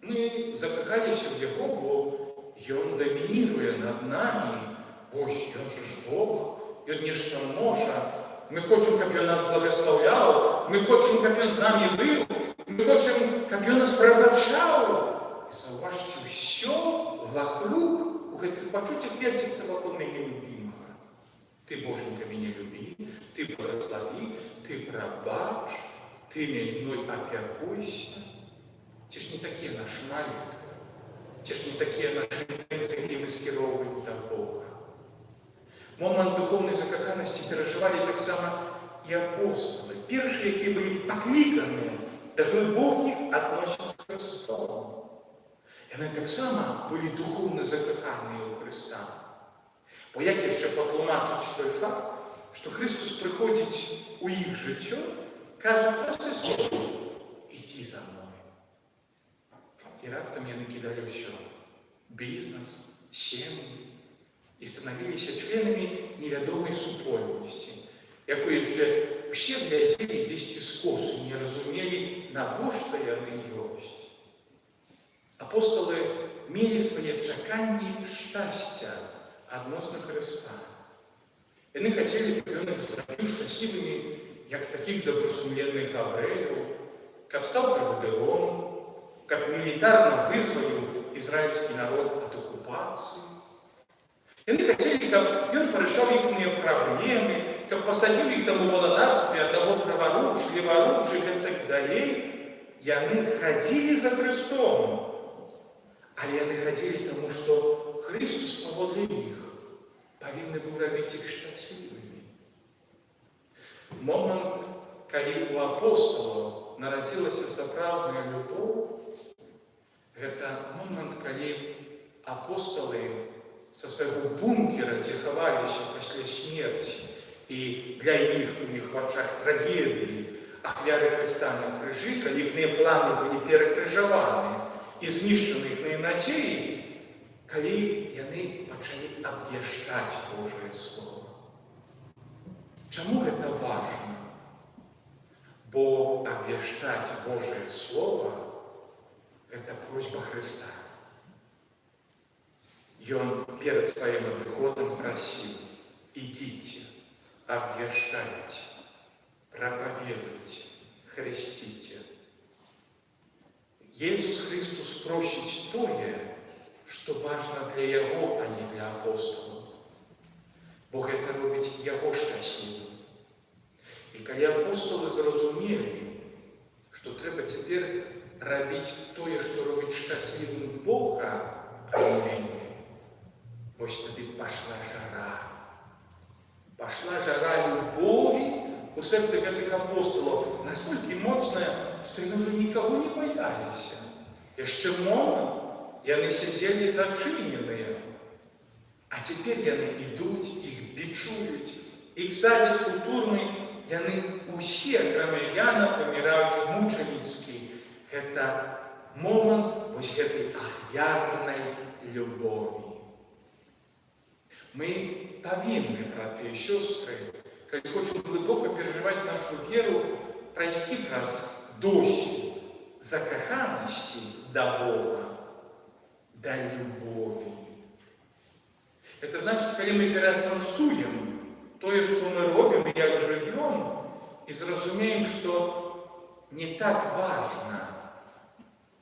Мы закахаліся ў Яго, бо Ён дамініруе над намі. Вось, Ён жа ж Бог, Ён нешта можа. Мы хочам, каб Ён нас благословляў, мы хочам, каб Ён з намі быў, мы хочам, каб Ён нас прабачаў. І заўважце, ўсё вокруг у гэтых пачуццях вертіцца вакол мяне любімага. Ты, Боженька, мяне любі, ты благослови, ты прабач, ты мной апякуйся. Ці ж не такія нашы малітвы, ці ж не такія нашы інтэнцыі, які мы скіроўваем да Бога. Момант духовнай закаханасці перажывалі таксама і апостолы, першыя, якія былі пакліканыя да глыбокіх адносін з Христом. Яны таксама былі духовна закаханыя ў Христа. Бо як яшчэ патлумачыць той факт, што Христос прыходзіць у іх жыццё, кажа простае слово: «Ідзі за мной». І раптам яны кідалі ўсё: бізнес, сям'і, і станавіліся членамі невядомай супольнасці, якую яшчэ ўсе глядзелі дзесьці скосу, не разумелі, навошта яны ёсць. Апостолы мелі свае чаканні шчасця адносна Хрыста. Яны хацелі, каб Ён іх зрабіў шчаслівымі, як такіх добрасумленных габрэяў, каб стаў правадыром, каб мілітарна вызваліў ізраільскі народ ад акупацыі. Яны хацелі, каб Ён парашаў іхныя праблемы, каб пасадзіў іх там у валадарстве аднаго праваруч, леваруч і гэтак далей. Яны хадзілі за Хрыстом, але яны хадзілі таму, што Христос паводле іх павінны быў рабіць іх шчаслівымі. Момант, калі у апостолаў нарадзілася сапраўдная любоў, гэта момант, калі апостолы са свайго бункера, дзе хаваліся пасля смерці, і для іх у іх вачах трагедыі ахвяры Хрыста на крыжы, калі іхныя планы былі перакрыжаваны і знішчаны іхныя надзеі, калі яны пачалі абвяшчаць Божае Слово. Чаму гэта важна? Бо абвяшчаць Божае Слово – гэта просьба Хрыста. Ён перад сваім адыходам прасіў: ідзіце, абвяшчайце, прапаведуйце, хрысціце. Езус Христос просіць тое, што важна для Яго, а не для апостолаў. Бо гэта робіць Яго шчаслівым. І калі апостолы зразумелі, што трэба цяпер рабіць тое, што робіць шчаслівым Бога, а не мяне, вось тады пашла жара. Пашла жара любові у сэрцы гэтых апостолаў, настолькі моцная, што яны ўжо нікаго не баяліся. Яшчэ момант, яны сядзелі зачыненыя, а цяпер яны ідуць, іх бичуюць, іх садзяць у турмы, яны усе, акрамя Яна, паміраюць мучаніцкі. Гэта момант вось гэтай ахвярнай любові. Мы павінны, браты і сёстры, калі хочам глыбока перажываць нашу веру, прайсці праз досвед закаханасці да Бога, да любові. Это значыць, калі мы пераасэнсуем тое, што мы робім і як жывём, і зразумеем, што не так важна,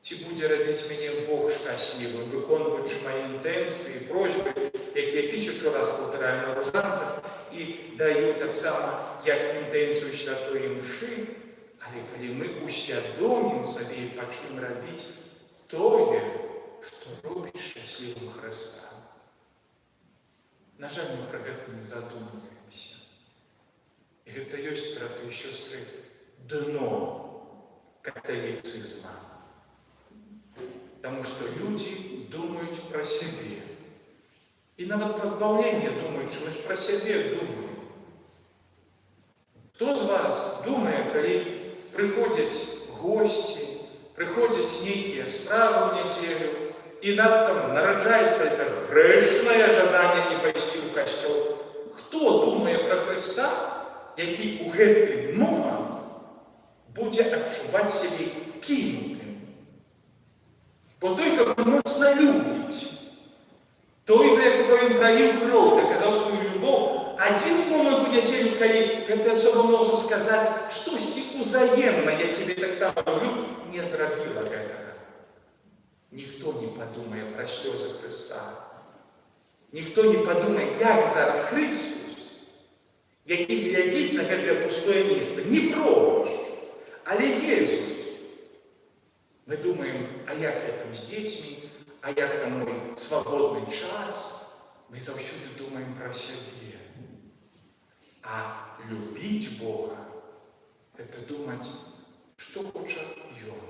ці будзе рабіць мяне Бог шчаслівым, выконваючы мае інтэнцыі, просьбы, якія 1000 раз паўтараю на ружанцах і даю таксама як інтэнцыю святой імшы, але калі мы усвядомім сабе і пачнем рабіць тое, што робіць шчаслівым Хрыста. На жаль, мы про гэта не задумываемся. І гэта ёсць, браты і сёстры, дно католицизма. Потому что люди думают про себя. И нават про избавление думают, что мы же про себя думаем. Кто из вас думает, когда приходят гости, приходят некие справы в неделю, и там нараджается это грешное ожидание не пойти в костел? Кто, думая про Христа, який у гэты момент буде адчуваць сябе кінутым? Бо той, кого моцна любіць, той, за якого він праіў кроў, даказаў сваю любоў, адзін момент у нядзелю, калі гэта асоба можа сказаць штосьці узаемна, я цябе таксама люблю, не зрабіла гэтага. Ніхто не падумае пра слёзы Христа. Ніхто не падумае, як зараз Христос, які глядзіць на гэтае пустое месца, не пробуш, але Езус. Мы думаем, а як я там з дзецьмі, а як там мой свабодны час? Мы заўсёды думаем пра сябе. А любіць Бога – это думаць, што хоча Ён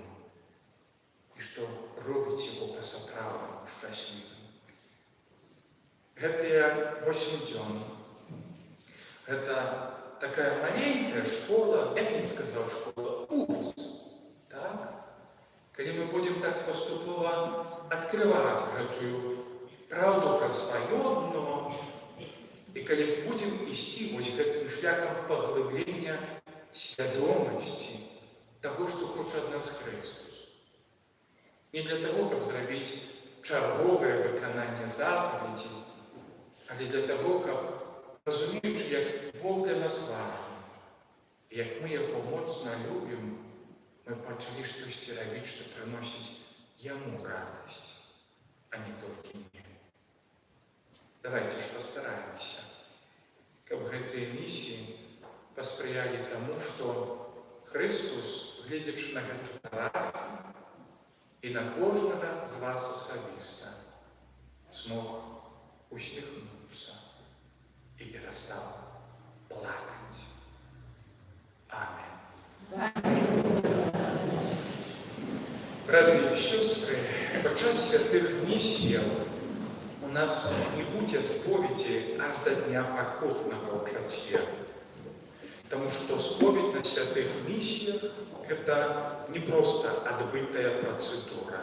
і што робіць Яго па-сапраўднаму шчаслівым. Гэтыя 8 дзён – гэта такая маленькая школа, я б не сказаў школа, курс, так? Калі мы будзем так паступова адкрываць гэтую праўду пра сваё дно, і калі будзем ісці вось гэтым шляхам паглыблення свядомасці таго, што хоча ад нас Христос. Не для таго, каб зрабіць чарговае выкананне запаведзі, але для таго, каб, разумеючы, як Бог для нас важны, як мы Яго моцна любім, мы пачалі штосьці рабіць, што прыносіць Яму радасць, а не толькі мне. Давайте ж пастараемся, каб гэтыя місіі паспрыялі таму, што Христос, гледзячы на гэту парафію і на кожнага з вас асабіста, змог усміхнуцца і перастаў плакаць. Амінь. Браты і сёстры, падчас святых місіяў у нас не будзе споведзі аж да дня пакутнага ў чацвер. Таму што споведь на святых місіях – гэта не проста адбытая працэдура.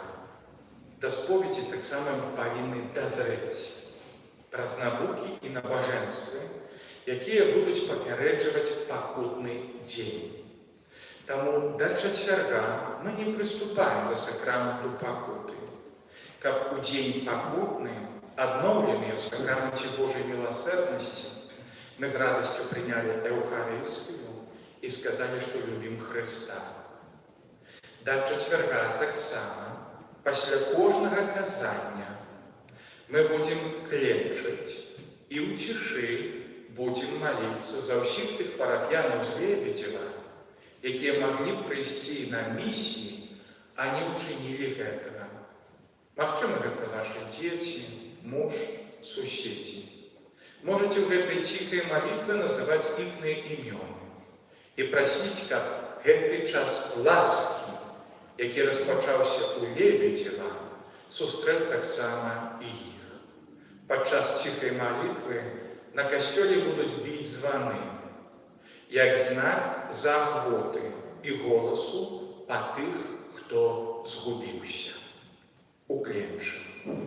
Да споведзі таксама мы павінны дазрэць праз навукі і набажэнствы, якія будуць папярэджваць пакутны дзень. Таму да чацвярга мы не прыступаем да сакраменту пакуты, каб у дзень пакутны, адноўленыя ў сакраменце Божай міласэрнасці, мы з радасцю прынялі Эўхарыстыю і сказалі, што любім Хрыста. Да чацвярга таксама, пасля кожнага казання, мы будзем кленчыць і ў цішы будзем маліцца за ўсіх тых парафіянаў з Лебедзева, якія маглі б прыйсці на місіі, а не ўчынілі гэтага. Магчыма, гэта вашы дзеці, муж, суседзі. Можаце ў гэтай ціхай малітве называць іхныя імёны і прасіць, каб гэты час ласкі, які распачаўся ў Лебедзева, сустрэў таксама і іх. Падчас ціхай малітвы на касцёле будуць біць званы, як знак заахвоты і голасу па тых, хто згубіўся. Укленчым.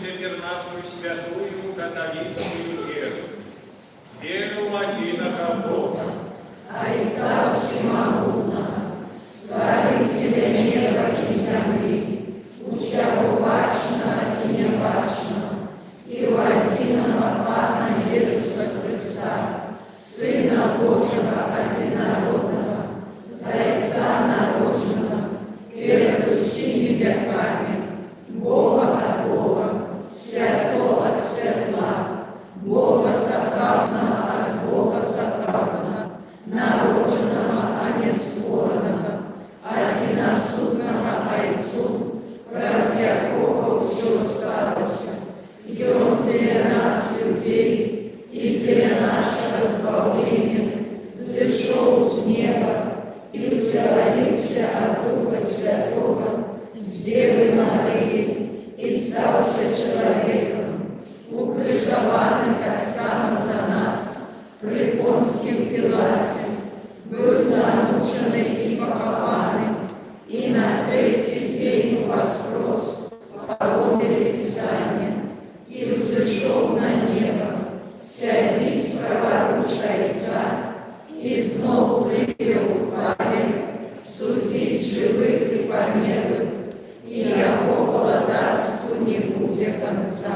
теперь нашу святую католическую веру. Веру в единого Бога, Отца Всемогутного, Створителя неба и земли, всеобачного и небачного, и в единого Пана Иисуса Христа, Сына Божьего одинородного, Зайца народженного, перед всеми веками, Бога от Бога, Святого от Светла, Бога сокровенного от Бога сокровенного, народженного, а не створенного, одиносудного Отцу, раз якого все сталося, и Он для нас, людей, и для нашего избавления, взошел с неба и вселился от Духа Святого с Девы Марии и стался человеком, укрыжованный как сам за нас, при Понским Пилате, был замученный и похованный, и на третий день воскрес, по Писания, и взошел на небо, сядет праворуч Отца, и снова придет в хвале, судить живых и померлых, и его благодарству не будет конца.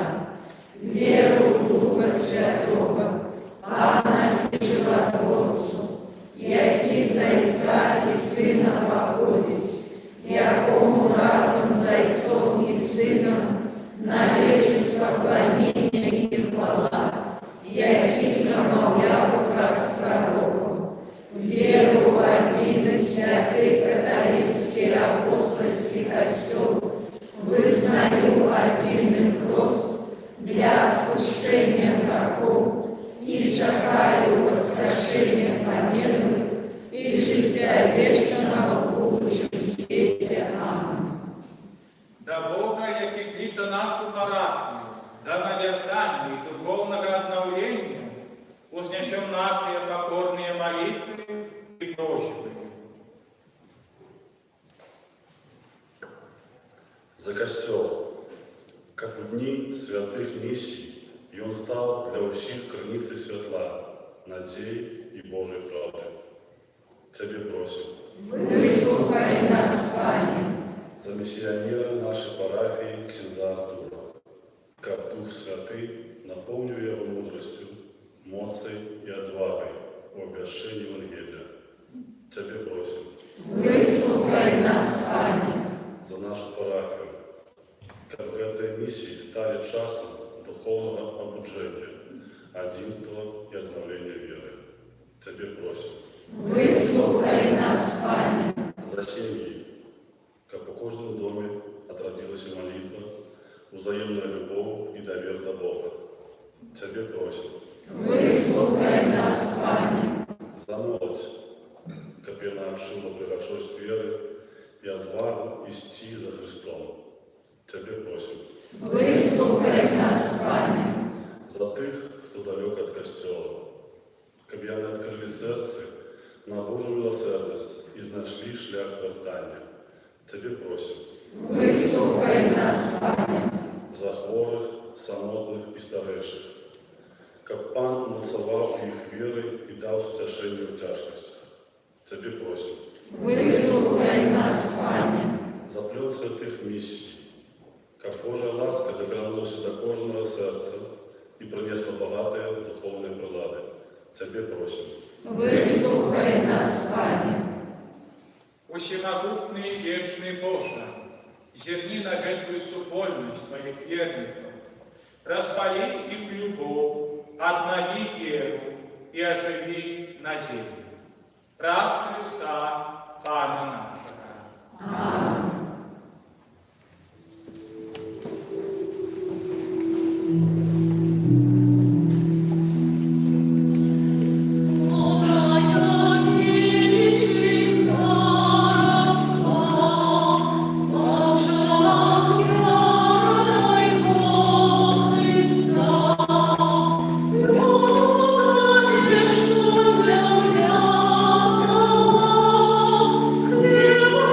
Веру в Духа Святого, Анна и Животворцу, який Зайца и Сына походит, якому разом Зайцом и Сыном належит поклонение и хвала, який промовлял раз пророком. Веру в один святый католический апостольский костел, вызнаю один крест для отпущения грехов, и чекаю воскрешения померлых и життя вечного в будущем свете. Аминь. да Бога, який кличе нашу парафію, да навертання и духовного обновления, вознесем наши покорные молитвы и просьбы. За костел, как в дни святых миссий, и он стал для всех крыницей светла, надей и Божьей правды. Тебе просим. Выслухай нас, Пане. За миссионера нашей парафии ксенза Артура, как Дух Святый, наполню его мудростью, моцей и отвагой в обвершении Евангелия. Тебе просим. Выслухай нас, Пане. За нашу парафию, как в этой миссии стали часом духовного обучения, единства и обновления веры. Тебе просим. Выслухай нас, Пане. За семьи, как в каждом доме отродилась и молитва, взаимная любовь и доверие до Бога. Тебе просим. Выслухай нас, Пане. За молодь, как я научила приготовить веры и отвагу идти за Христом. Тебе просим. Выслухай нас, Пане. За тих, хто далек от костела, как я не открыли сердце на Божию милосердность и знайшли шлях вертания. Тебе просим. Выслухай нас, Пане. За хворых, самотных и старейших, как Пан умоцовал их верой и дал утешение в тяжкости. Тебе просим. Выслухай нас, Пане. За плен святых миссий, как Божья ласка докралась до кожного сердца и принесла богатые духовные прилады. Тебе просим. Выслухай нас, Пане. Всемогутный и вечный Боже, зерни на эту супольность Твоих верников, распали их любовь, обнови веру и оживи надежду. Раз Христа, Пана нашего. Аминь. Хлеба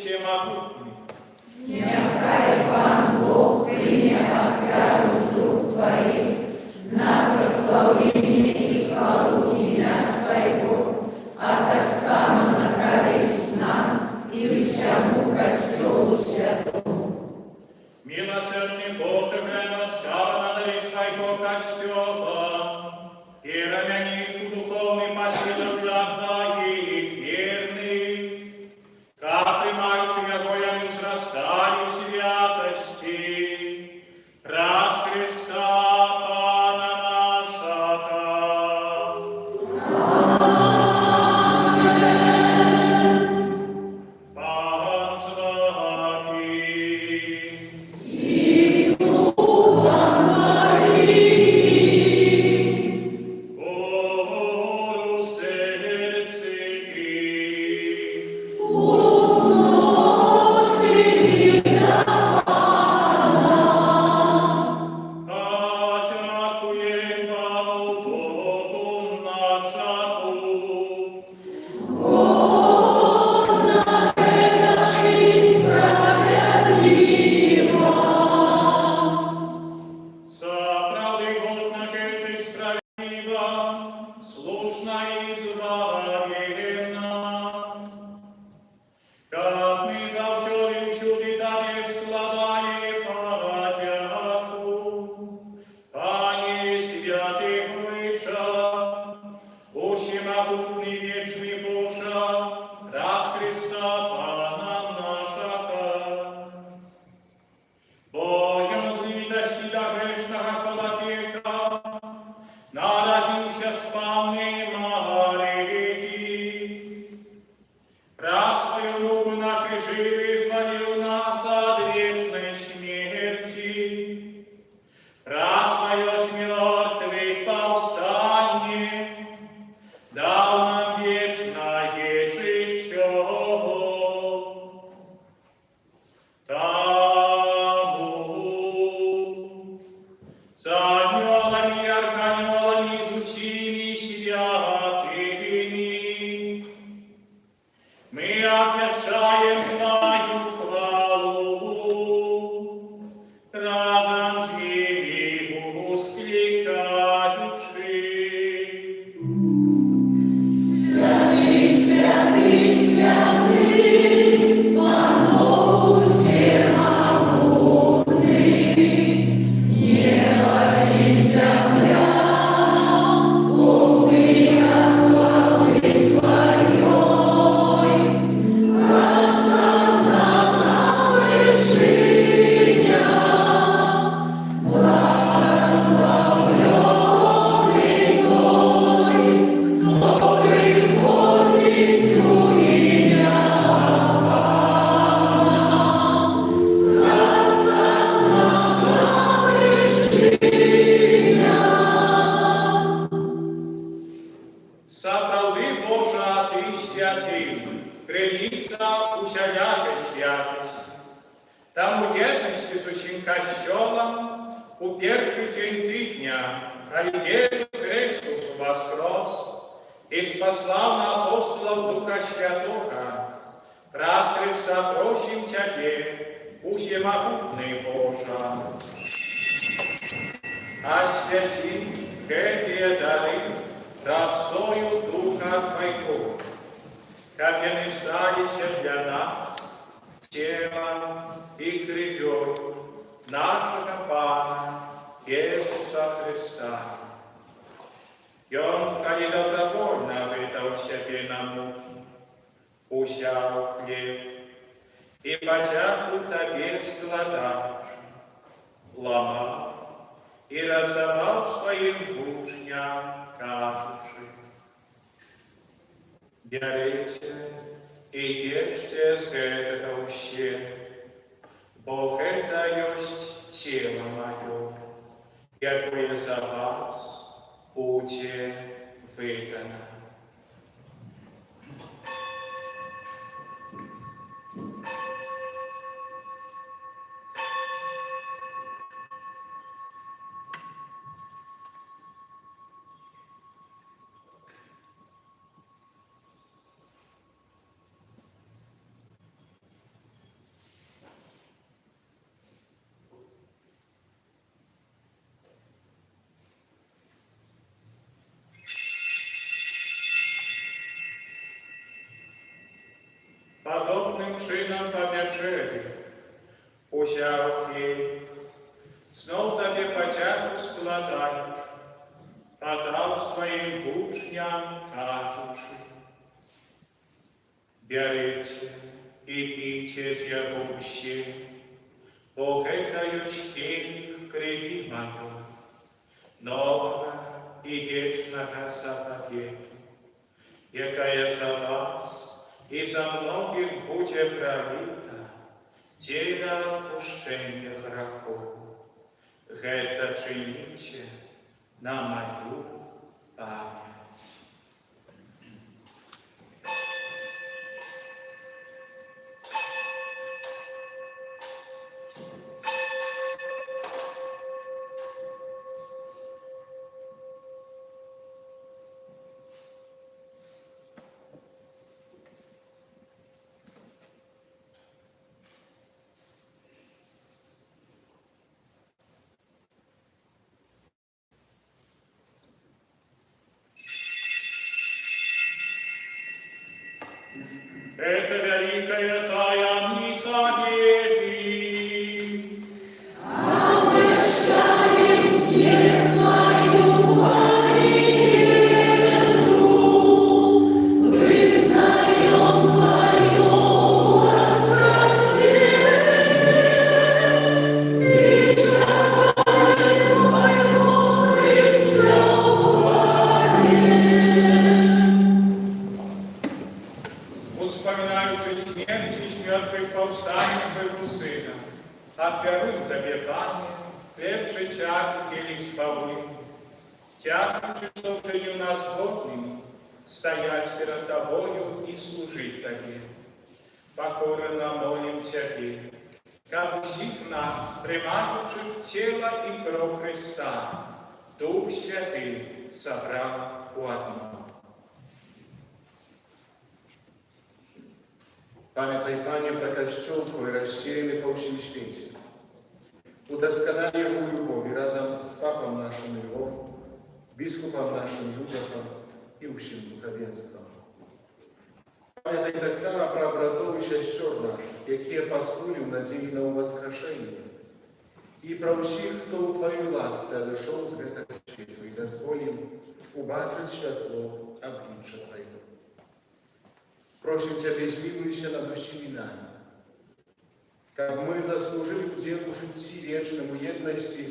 Всемогутний, Нехай Пан Бог прийме офяру з рук Твоїх на прославлення і хвалу ім'я Свого, а так само на користь нам і всьому Костьолу Святому. милосердный Боже, предоставь на дари своего костела, и рамяни духовный посыл для Твоих верных, как примаючи ягоями возрастали в святости, раз Христа Пана нашего. Пан с вами. О, сердце их, очакуем Богу нашему. Соправды годно и справедливо, слушно и зваверно. Как мы завчали чуди Тебе складали подяку, Пане святый Быча, всемогутный вечный Божа, раз Христа Пана нашего. Богом злитости до грешного человека, народился спавный Марии. Раз свою руку на крижи вызволил нас от вечной смерти, раз свое с мертвых повстание, дал нам вечное житье. Тому с ангелами и архангелами, с усими святыми мы обвещаем Твою хвалу, разом с ними воскликаючи. Соправди Божа, Ти святий, криниця усялякої святості. Там у єдності з усім костьолом у перший день тижня, коли Єсус Христос воскрес і спаслав на апостолів Духа Святого, раз Христа просим Тебе, всемогутний Божа. Освяти эти дары росою Духа Твоего, как они стали для нас телом и кровью нашего Пана Иисуса Христа. И Он, коли добровольно выдал себе на муки, взял хлеб и потяку Тебе складавши, ломал и раздавал своим учням, кажучи: «Берите и ешьте с этого все, бо это есть тело мое, якое за вас буде видано». Подобным чином по вечері узяв хліб, знов тобі подяку складаючи, подав своїм учням, кажучи: беріть і пійте з його всі, бо это келих крові моєї, нового і вічного заповіту, якая за вас і за многих буде пролита для отпущення грехов. Гэта чините на мою память. Это великая таямница веры. Обещаем смерть свою Иисусу, вызнаем Твое воскресение и чаянием Твоего Вспоминаючи смерть и мертвых повстаний Твоего Сына, отвернув Тебе, Пане, лепший чарку келих спавы, тягнучи, что вчинив нас годными, стоять перед Тобою и служить Тебе. Покорно молим Тебе, как всех нас, приймаючих тело и кровь Христа, Дух Святый собрал у одного. Пам'ятай, Пане, про Костюл Твой, розсіяний по всім світі. Удосконали його в любові разом з папом нашим Львом, біскупом нашим Юзефом і усім духовенством. Пам'ятай так само про братов і сестер наших, які паслули в надії на воскрешення, і про всіх, хто у Твоїй ласці одійшов з гэтага світу, і дозволь їм убачити світло обличчя Твоєго. Просим Тебя, змилуйся над усіми нами, как мы заслужили удел у житті вечному єдності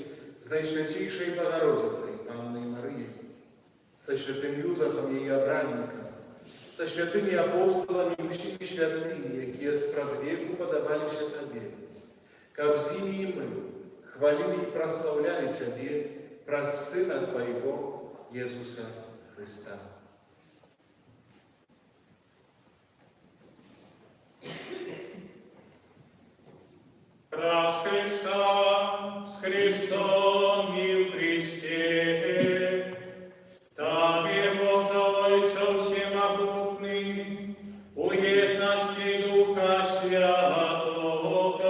з Найсвятейшей Богородицей, Анной Марією, со святым Юзефом її обранником, со святыми апостолами і всіми святыми, які справедливо подавалися Тебе, как з ними і ми хвалили і прославляли Тебе, праз Сына Твоего, Иисуса Христа. Раз Христа, с Христом и в Христе, Тебе, Боже Отче всемогутный, у едности Духа Святого,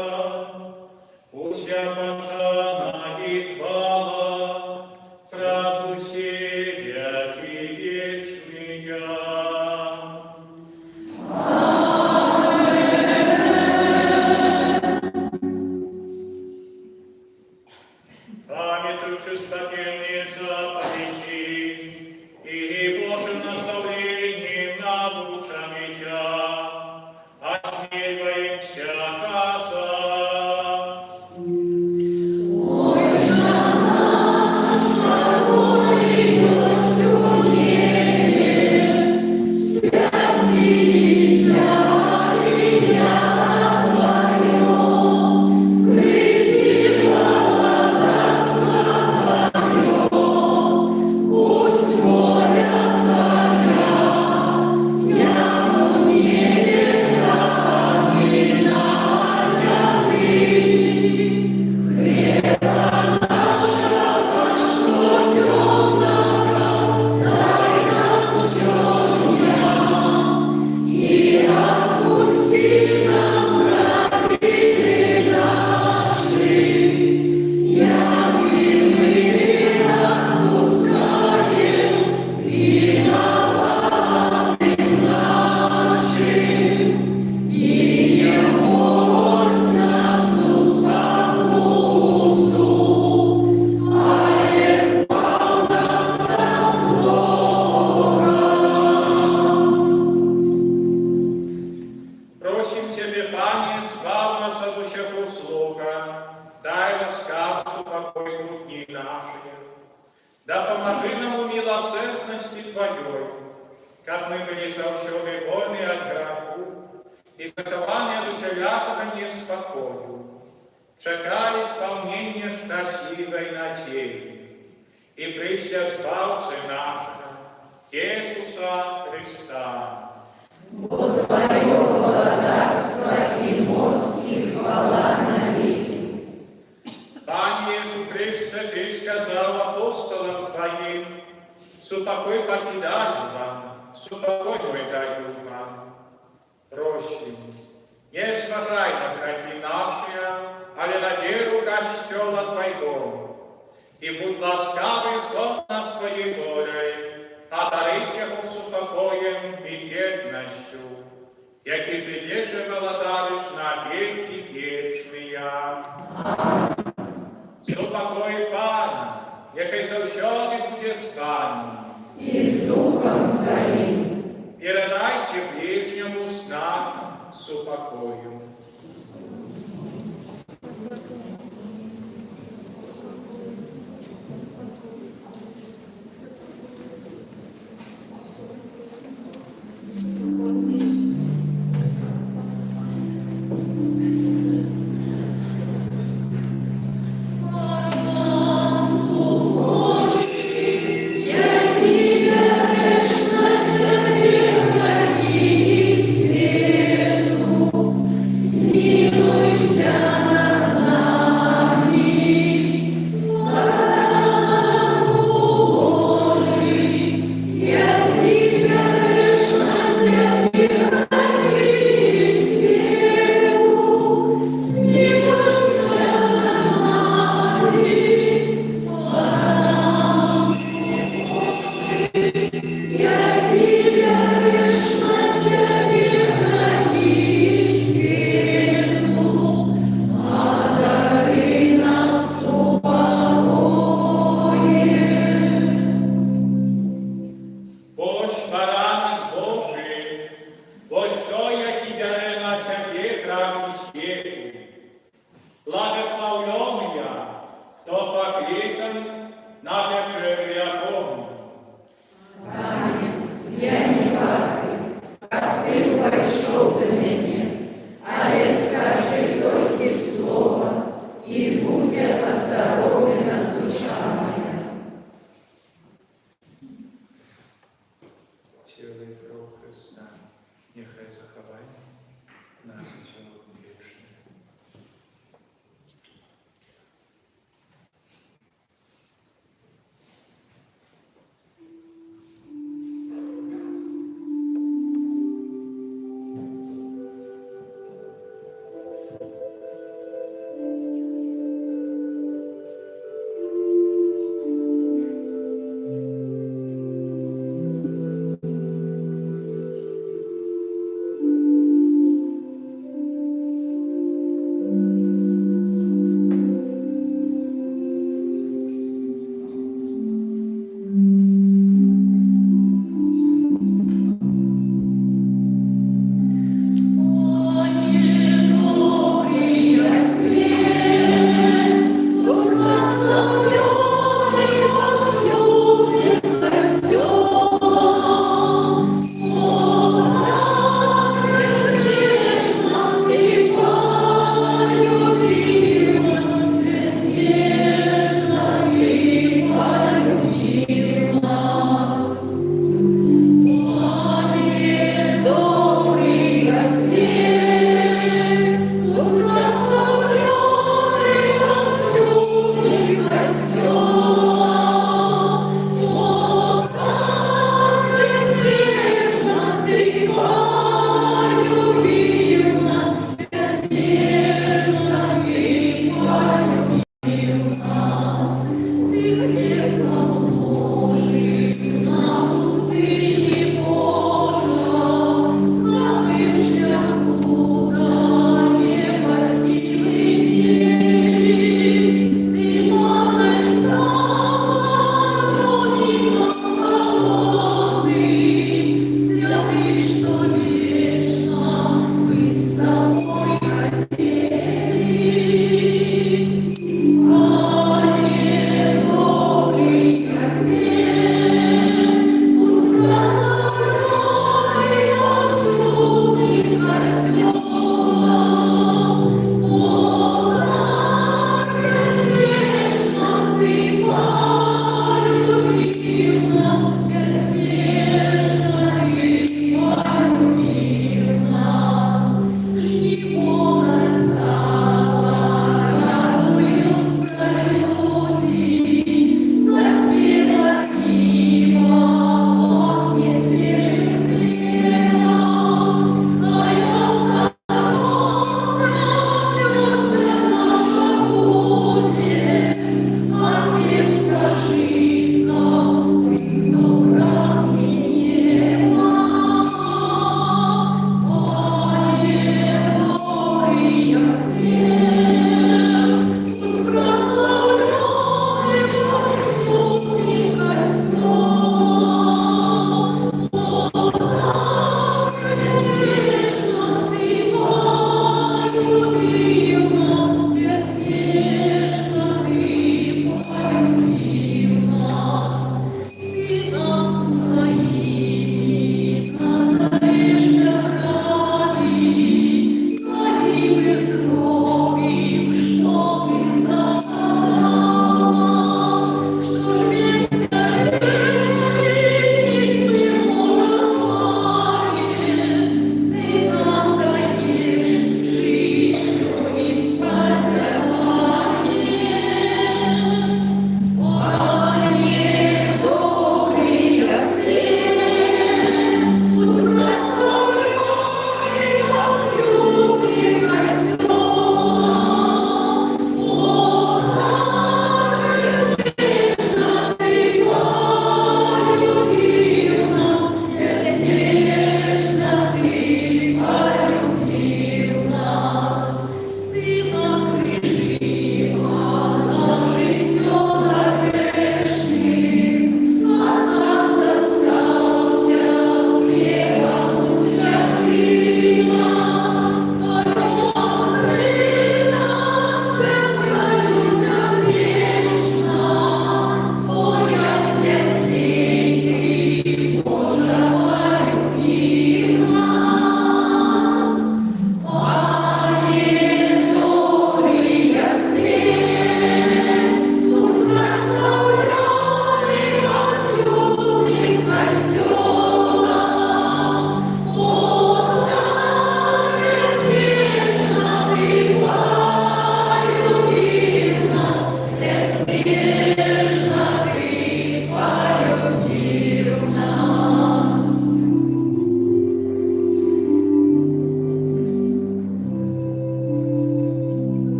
уся пошана и хвала, празу все веки вечные. Чистотельные заповеди и Божьим наставлением науча меня, осмеливаемся казать. Ой, же наша гордость у небе, святися имя Твое, приди благодатство Твоя, я в небе, как и на земле. Да поможи нам у милосердности Твоей, как мы были завсёды вольны от греху, и захования душевякого неспокою, чекали исполнения счастливой надеи, и прища Збавцы нашего, Иисуса Христа. Бо Твое благодарство и моц и хвала навеки. Пане Иисус Христе, Ты сказал апостолам Твоим: «Супокой покидаю вам, супокой мой даю вам». Прощим, не сважай на грехи наши, але на веру костела Твоего, и будь ласкавый сгодно с Твоей волей, одарить его супокоем и бедностью, яки же еже володаришь на веки вечные. Супокой Пана, який завсёды буде з вами, И с Духом Твоим. передайте ближнему с нами супокою. Любви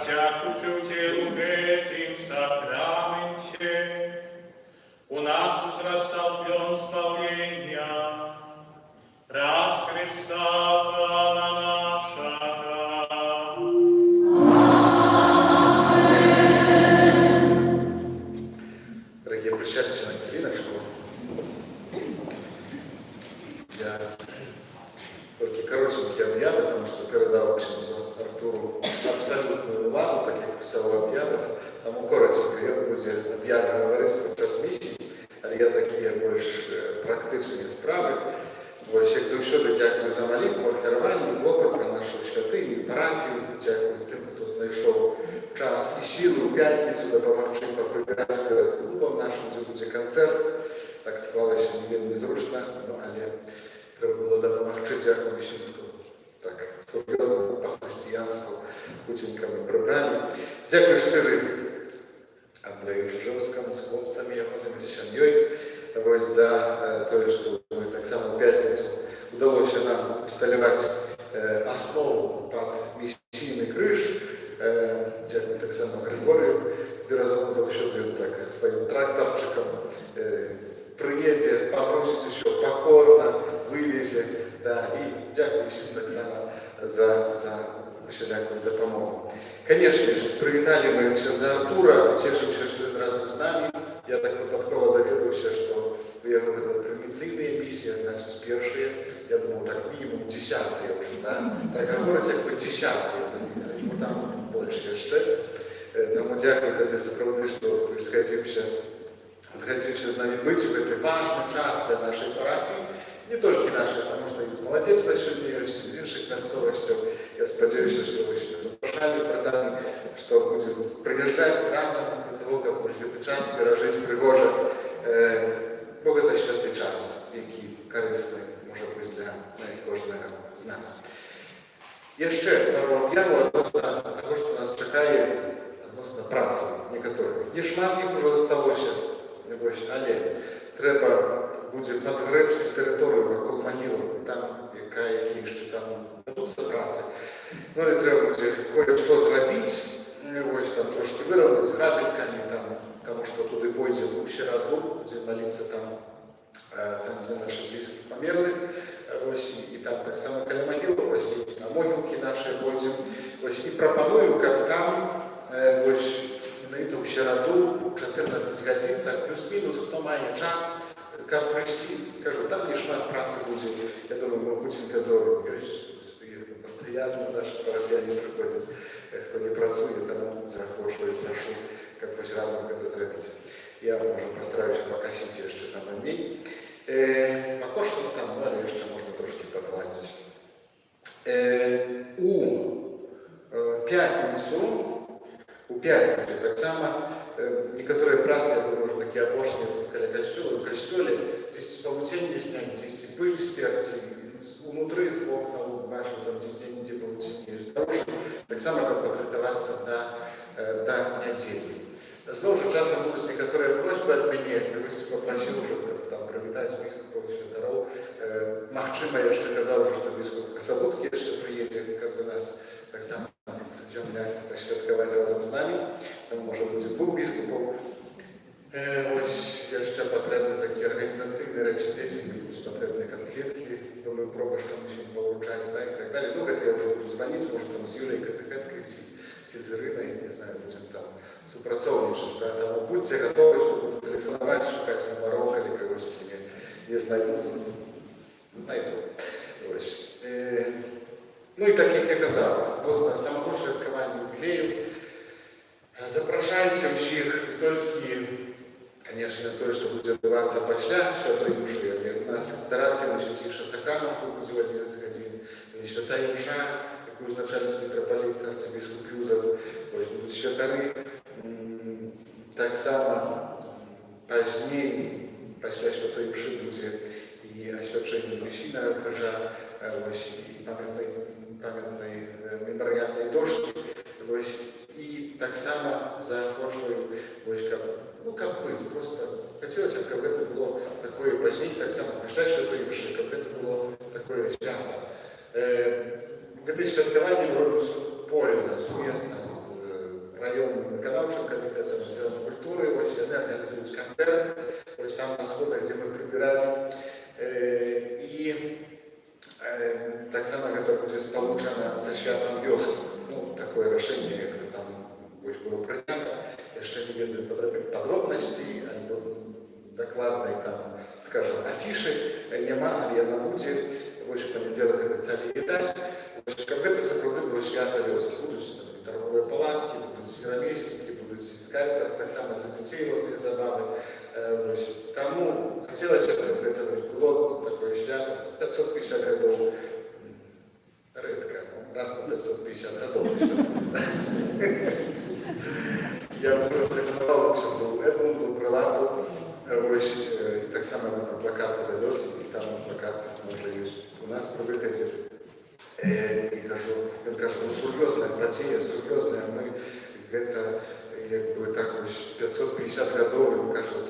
Так дякуючи тілу гэтым сакраменте, у нас узрастал плен спаления, раз Христа Пана нашего. Дорогие присядьте на хвилиночку. Я только коротенькие объявы, потому что передал ксензу Артуру абсолютную ладу, так як писав в об'явах. Тому коротенько я буду об'яви говорити про час місії, але я такі більш практичні справи. Ось, як завжди, дякую за молитву, охерування, клопот про нашу святиню, парафію. Дякую тим, хто знайшов час і силу в п'ятницю допомогти поприбирати перед клубом нашим, де буде концерт. Так склалося не вельми зручно, але треба було допомогти. Дякую всім, хто так серйозно, по-християнську, путінками прибрали. Дякую щиро Андрею Чижовському, з хлопцями, з сім'єю. Ось за те, що ми так само в п'ятницю вдалося нам усталювати основу під місійний криш. Дякую так само Григорію. Разом завжди так своїм тракторчиком приїде, попросить ще покорно, вивезе. Да, і дякую всім так само за всіляку допомогу. Звісно ж, привітали ми ксенза Артура, тішимося, що він разом з нами. Я так випадково довідався, що это промиссийные миссии, значит, первые, я думал, так минимум 10-е уже, да? Так говорить, как бы 10-е, ну там больше еще. Тому дякую тобі, справді, що згодився з нами бути в цей важний час для нашої парафії. Не тільки нашої, тому що і з молодецтва сьогодні є, з інших місцевостей. Я сподіваюся, що ви ще запрошали з братами, що будемо приїжджати разом до того, як може цей час пережити пригоже. Бо це святий час, який корисний може бути для кожного з нас. Є ще пару об'яву відносно того, що нас чекає відносно праці некоторих. Є шмат їх вже залишилося, але треба буде підгребти територію навколо Манілу, там які ще там ведуться праці. Ну і треба буде кое-що зробити, ось там трошки виробити з грабельками, тому що туди пойде у Щераду, буде молитися там за наших близьких померлих, і там так само каля могилок возьмуть, на могилки наші пойдем. І пропоную, як там, у Щераду, 14 годин, так плюс-мінус, хто має час, як прийти, кажу, там не шмат праці буде, я думаю, ми Путінка зробимо, постійно наші парафіяни приходять, хто не працює, тому захочу і прошу, як ось разом це зробити. Я, може, постараюся покосити ще там дней. Покошено там, але ще можна трошки подгладити. У п'ятницю так само некоторые праці, я думаю, може такі обошні каля костюла, в костюлі, здесь паутинні зняти, здесь пиль стерти, внутри, з окна, бачу, там де паутинні здорожі, так само, як підготуватися до неділі. Знову ж часом будуть некоторые просьбы от меня, я попросил уже там привітати біскупов Святаров. Махчима я ще казав, що біскуп Кособудський ще приїде, як нас так само земля посвяткувати разом з нами. Там може бути 2 біскупів. Ось я ще потрібні такі організаційні речі, дітям будуть потрібні конфетки, думаю, проба, що мусимо получать, да, і так далі. Ну, это я вже буду звонити, може там з Юлією Катекеткою, з Іриною, не знаю, будемо там супрацовничать, да, тому будьте готові, щоб телефонувати, шукати номерок или когось не знайду. Ось. Ну і так, як я казав, відносно самого святкування юбілею, запрошайте всіх, не тільки, звісно, те, що буде відбуватися після Святої Душі, але у нас стараться на Святіше Сакрамент, тут буде в 11 годин, Святая Душа, яку узначальність митрополит, арцибіскуп Юзеф, ось будуть святари. Так само пізніше, після Святої Душі буде і освячення Месійного крижа, ось, і пам'ятної меморіальної дошки, ось, і так само захочую, ось, ну, как быть, просто хотелось, чтобы это было такое позднее, так само після Святої Душі, щоб це було такое свято. Це святкування робиться польно, сумісно з Камітэтам зялёнай культуры, вось яны арганізуюць канцэрт, вось там на сходах, дзе мы прыбіралі. І таксама гэта будзе спалучана са святам вёсны. Ну, такое рашэнне, як гэта там вось было прынята. Яшчэ не ведаю падробнасцей, альбо дакладнай там, скажем, афішы няма, але яна будзе. Вось у панядзелак абяцалі відаць. Каб гэта сапраўды было свята вёсны. Будуць торговыя палаткі, будуць рамеснікі, будуць скальтас, таксама для дзяцей розныя забавы. Таму хацелася б гэта было такое свята 550 гадоў. Рэдка, раз на 550 гадоў. Я прэзентаваў ксяндзу Эдмунду Прылату, вось таксама на плакаты завёз, і там плакат можа ёсць у нас пры выхадзе. І кажу, ён кажа, ну сур'ёзная падзея, сур'ёзная, мы гэта як бы так вось 550 гадоў, ён кажа,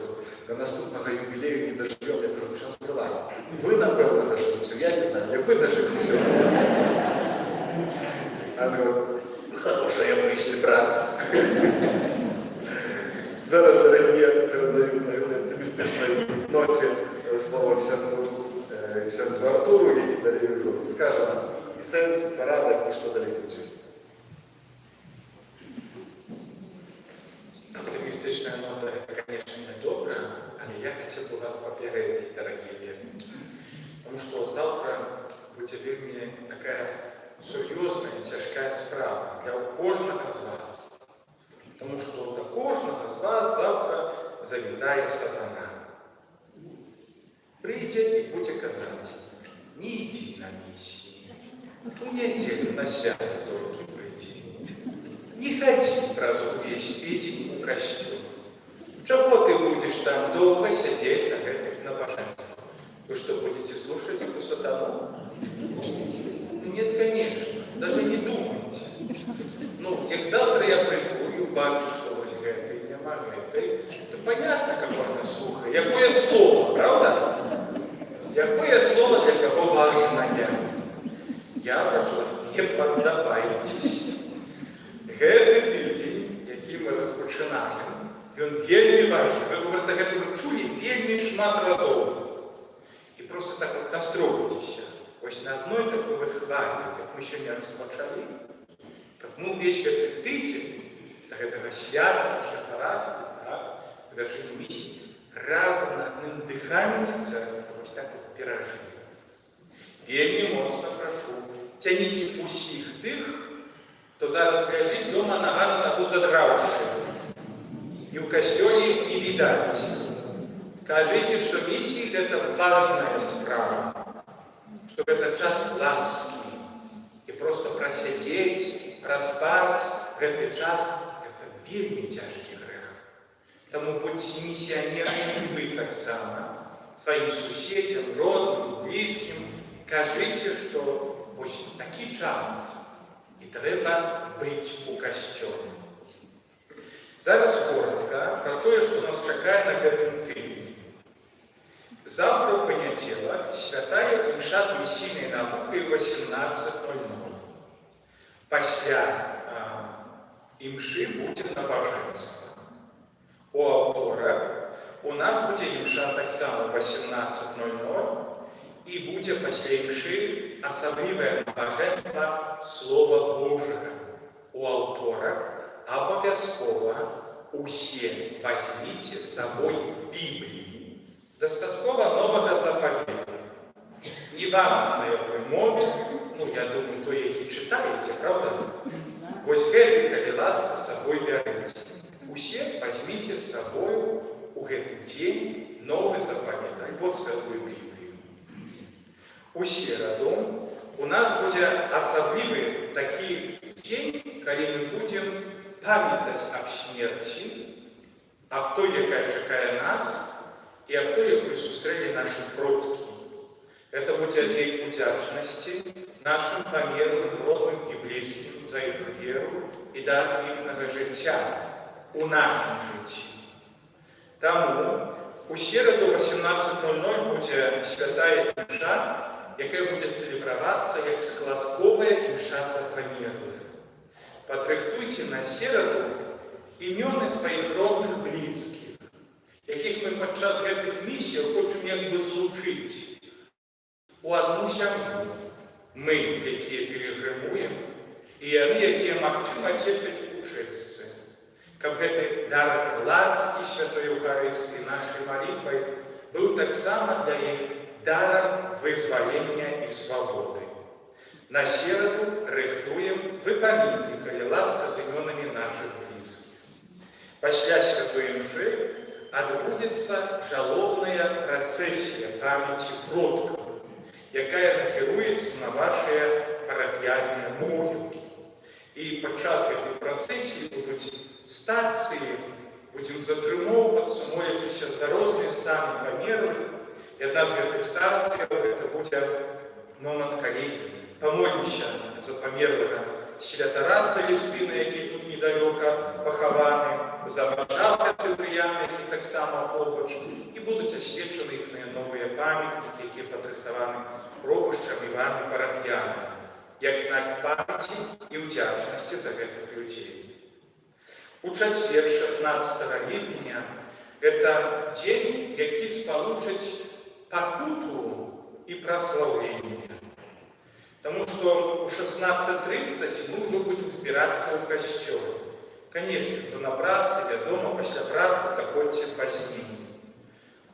до наступнага юбілею не дажывём. Я кажу, ксяндз Прылат, вы, напэўна, дажывеце, я не знаю, як вы дажывеце. А ну, хорошая мысль, брат. Зараз, дорогие, передаю на этой оптимистичной ноте слово ксяндзу Артуру, який далі вже скаже нам і сенс, порядок, і що далі буде. Оптимистичная нота – это, конечно, недобро, но я хотел бы вас попередить, дорогие верники. Потому что завтра будет вернее такая серьезная и тяжкая справа для каждого из вас. Потому что до каждого из вас завтра завітає сатана. Прийде и будет казать, не иди на миссии, в неделю на свято только приди. Не ходи разу весь день у костюм. Чего ты будешь там долго сидеть на этих набоженствах? Вы что, будете слушать эту сатану? Нет, конечно, даже не думайте. Ну, как завтра я приду и бачу, что вот это и нема, это понятно, какое она слухає. Якое слово, правда? Якое слово для кого важное? Я прошу вас, не поддавайтесь. Гэты тыдзень, які мы распачынаем, ён вельмі важны. Вы говорите, гэта вы чулі вельмі шмат разоў. І просто так вот настройтеся. Вось на одной такой вот хвалі, как мы сёння распачалі, как мы увесь гэты тыдзень до гэтага свята нашай парафіі, так, завершэння місіі, разам на адным дыханні сэрца вось так вот перажылі. Вельмі моцна прашу, цяніце усіх тых, хто зараз ляжыць дома нага на нагу задраўшы, і ў касцёле іх не відаць. Кажыце, што місія – гэта важная справа, што гэта час ласки, і просто прасядзець, праспаць гэты час – гэта вельмі цяжкі грэх. Таму будьце місіянерамі вы таксама, сваім суседзям, родным, блізкім, кажыце, што вось такі час, і трэба быць у касцёле. Зараз коротка про тое, што нас чакае на гэтым тыдні. Завтра ў панядзелак святая імша з місійнай навукай 18:00. Пасля імшы будзе набажэнства. У аўторак у нас будзе імша таксама 18:00 і будзе пасля імшы асаблівае набажэнства Слова Божага. У аўторак абавязкова усе возьмите з сабой Бібліі. Дастаткова Новага Запавета. Неважно на якой мове, ну, я думаю, то, які читаете, правда? Вось гэты, калі ласка, з сабой бярыце. Усе возьмите з сабою у гэты дзень Новы Запавет, альбо цэлую Біблію. У сераду у нас будзе асаблівы такі дзень, калі мы будзем памятаць аб смерці, аб той, якая чакае нас, і аб той, якую сустрэлі нашы продкі. Это будзе дзень удзячнасці нашым памерлым родным і блізкім за іх веру і дар іхнага жыцця у нашым жыцці. Таму у сераду 18:00 будзе святая імша, якая будзе цэлебравацца як складковая імша за памерлых. Падрыхтуйце на сераду імёны сваіх родных блізкіх, якіх мы падчас гэтых місій хочам як бы злучыць у адну сям'ю. Мы, якія пілігрымуем, і яны, якія, магчыма, церпяць у чэсцы. Каб гэты дар ласкі Святой Еўхарыстыі нашай малітвай быў таксама для іх дарам вызвалення і свабоды. На сераду рыхтуем выпамінкі, калі ласка, з імёнамі нашых блізкіх. Пасля святой імшы адбудзецца жалобная працэсія памяці продкаў, якая накіруецца на вашыя парафіяльныя могілкі. І падчас гэтай працэсіі будуць стацыі, будзем затрымоўвацца, молячыся за розныя станы памеры. І адна з гэтых стацыяў гэта будзе момант, калі памолімся за памерлага святара Цэлестына, які тут недалёка пахаваны, за маршалка Цыбрыяна, які таксама побач, і будуць асвечаны іхныя новыя памятнікі, якія падрыхтаваны пропушчам і вамі парафіянамі, як знак памяці і ўдзячнасці за гэтых людзей. У чацвер, 16 ліпеня, гэта дзень, які спалучыць пакуту і праслаўленне. Таму што ў 16:30 мы ўжо будзем збірацца ў касцёл. Канешне, хто на працы, вядома, пасля працы заходзьце пазней.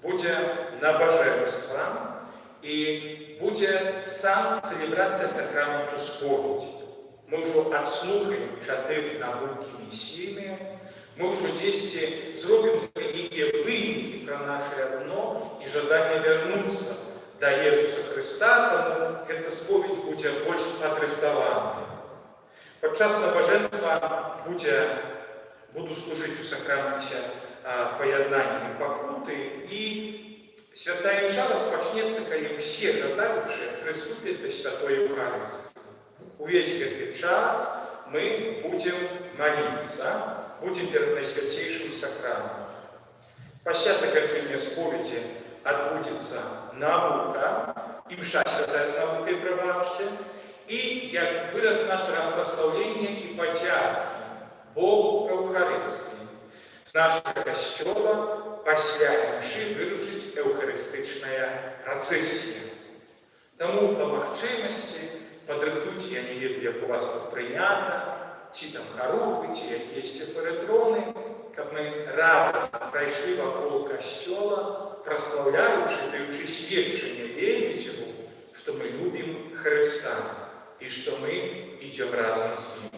Будзе набажэнства і будзе сам цэлебрацыя сакраменту споведзі. Мы ўжо адслухаем 4 навукі місійныя, мы ўжо дзесьці зробім нейкія вынікі пра нашае дно і жаданне вярнуцца да Езуса Хрыста, таму гэта споведь будзе больш падрыхтаваная. Падчас набажэнства буду служыць у сакраменце паяднання і пакуты, і святая імша распачнецца, калі ўсе жадаючыя прыступяць да Святой Еўхарыстыі. Увесь гэты час мы будзем маліцца, будзем перад Найсвяцейшым сакраментам. Пасля заканчэння споведзі адбудзецца навука, імша святая з навукай, прабачце, і як выраз нашага праслаўлення і падзякі Богу Еўхарыстыі. З нашага касцёла пасля імшы вырушыць эўхарыстычная працэсія. Таму па магчымасці падрыхтуйце, я не ведаю, як у вас тут прынята, ці там харухвы, ці якіясьці фарэтроны, каб мы радасна прайшлі вакол касцёла, праслаўляючы, даючы сведчанне Лебедзеву, што мы любім Хрыста і што мы ідзем разам з ім.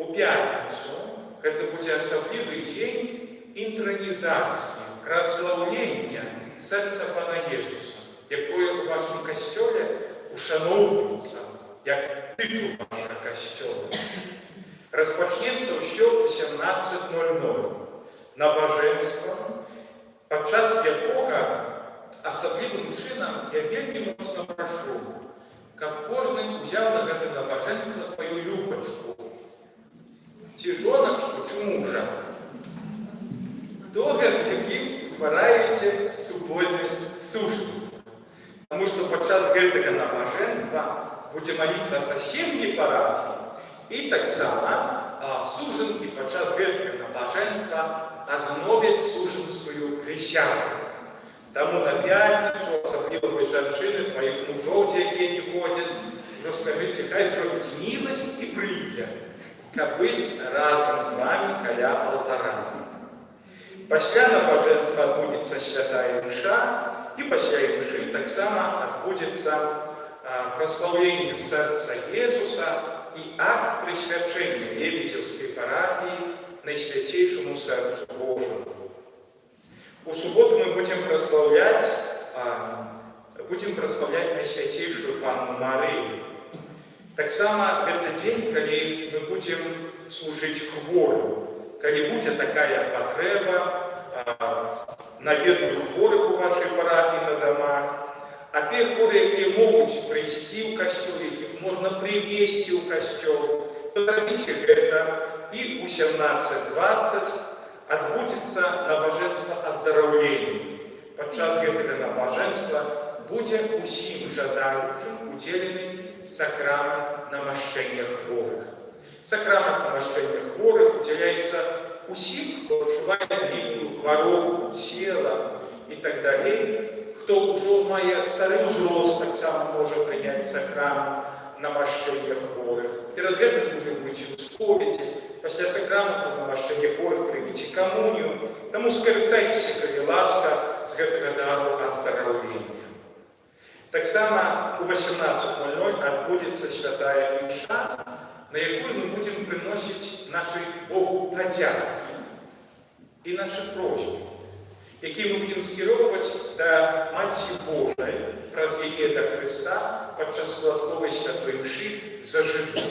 У пятніцу гэта будзе асаблівы дзень інтранізацыі, праслаўлення сэрца Пана Езуса, якое ў вашым касцёле ушаноўваецца як тытул вашага касцёла. Распачнецца ўсё ў 17:00 набажэнства, падчас якога асаблівым чынам я вельмі моцна прашу, каб кожны ўзяў на гэта набажэнства сваю любачку, ці жоначку, ці мужа, тога, з якім утвараеце супольнасць сужнасці. Таму што падчас гэтага набажэнства будзе малітва за сем'і парафіі, і таксама сужанкі падчас гэтага набажэнства адновяць сужанскую прысягу. Таму на пятніцу, асабліва вы жанчыны, сваіх мужоў, дзе якія не ходзяць, ужо скажыце, хай зробіць міласць і прыйдзе, каб быць разам з вамі каля алтара. Пасля набажэнства адбудзецца святая імша, і пасля імшы таксама адбудзецца праслаўленне сэрца Езуса і акт прысвячэння Лебедзевскай парафіі Найсвяцейшаму сэрцу Божаму. У суботу мы будзем праслаўляць Найсвяцейшую Панну Марыю. Таксама гэта дзень, калі мы будзем служыць хворым, калі будзе такая патрэба, наведваю хворых у вашай парафіі на домах, а тыя хворыя, якія могуць прыйсці ў касцёл, якіх можна прывесці ў касцёл, то зрабіце гэта, і ў 17:20 адбудзецца набажэнства аздараўлення. Падчас гэтага набажэнства будзе усім жадаючым удзелены сакрамент намашчэння хворых. Сакрамент намашчэння хворых удзяляецца усім, хто адчувае лінію, хваробу, цела і так далей. Хто ўжо мае стары ўзрост, таксама можа прыняць сакрамент намашчэння хворых. Перад гэтым можа быць у споведзі, пасля сакраменту намашчэння хворых прыміце камунію. Таму скарыстайцеся, калі ласка, з гэтага дару аздараўлення. Таксама у 18:00 адбудзецца святая імша, на якую мы будзем прыносіць нашай Богу падзякі і нашы просьбы, якія мы будзем скіроўваць да Маці Божай праз яе да Хрыста падчас святковай святой імшы за жывых.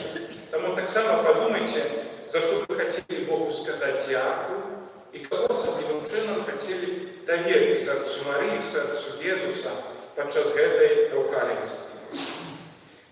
Таму таксама падумайце, за што вы хацелі Богу сказаць дзякую і каго асаблівым чынам хацелі даверыць сэрцу Марыі, сэрцу Езуса падчас гэтай Еўхарыстыі.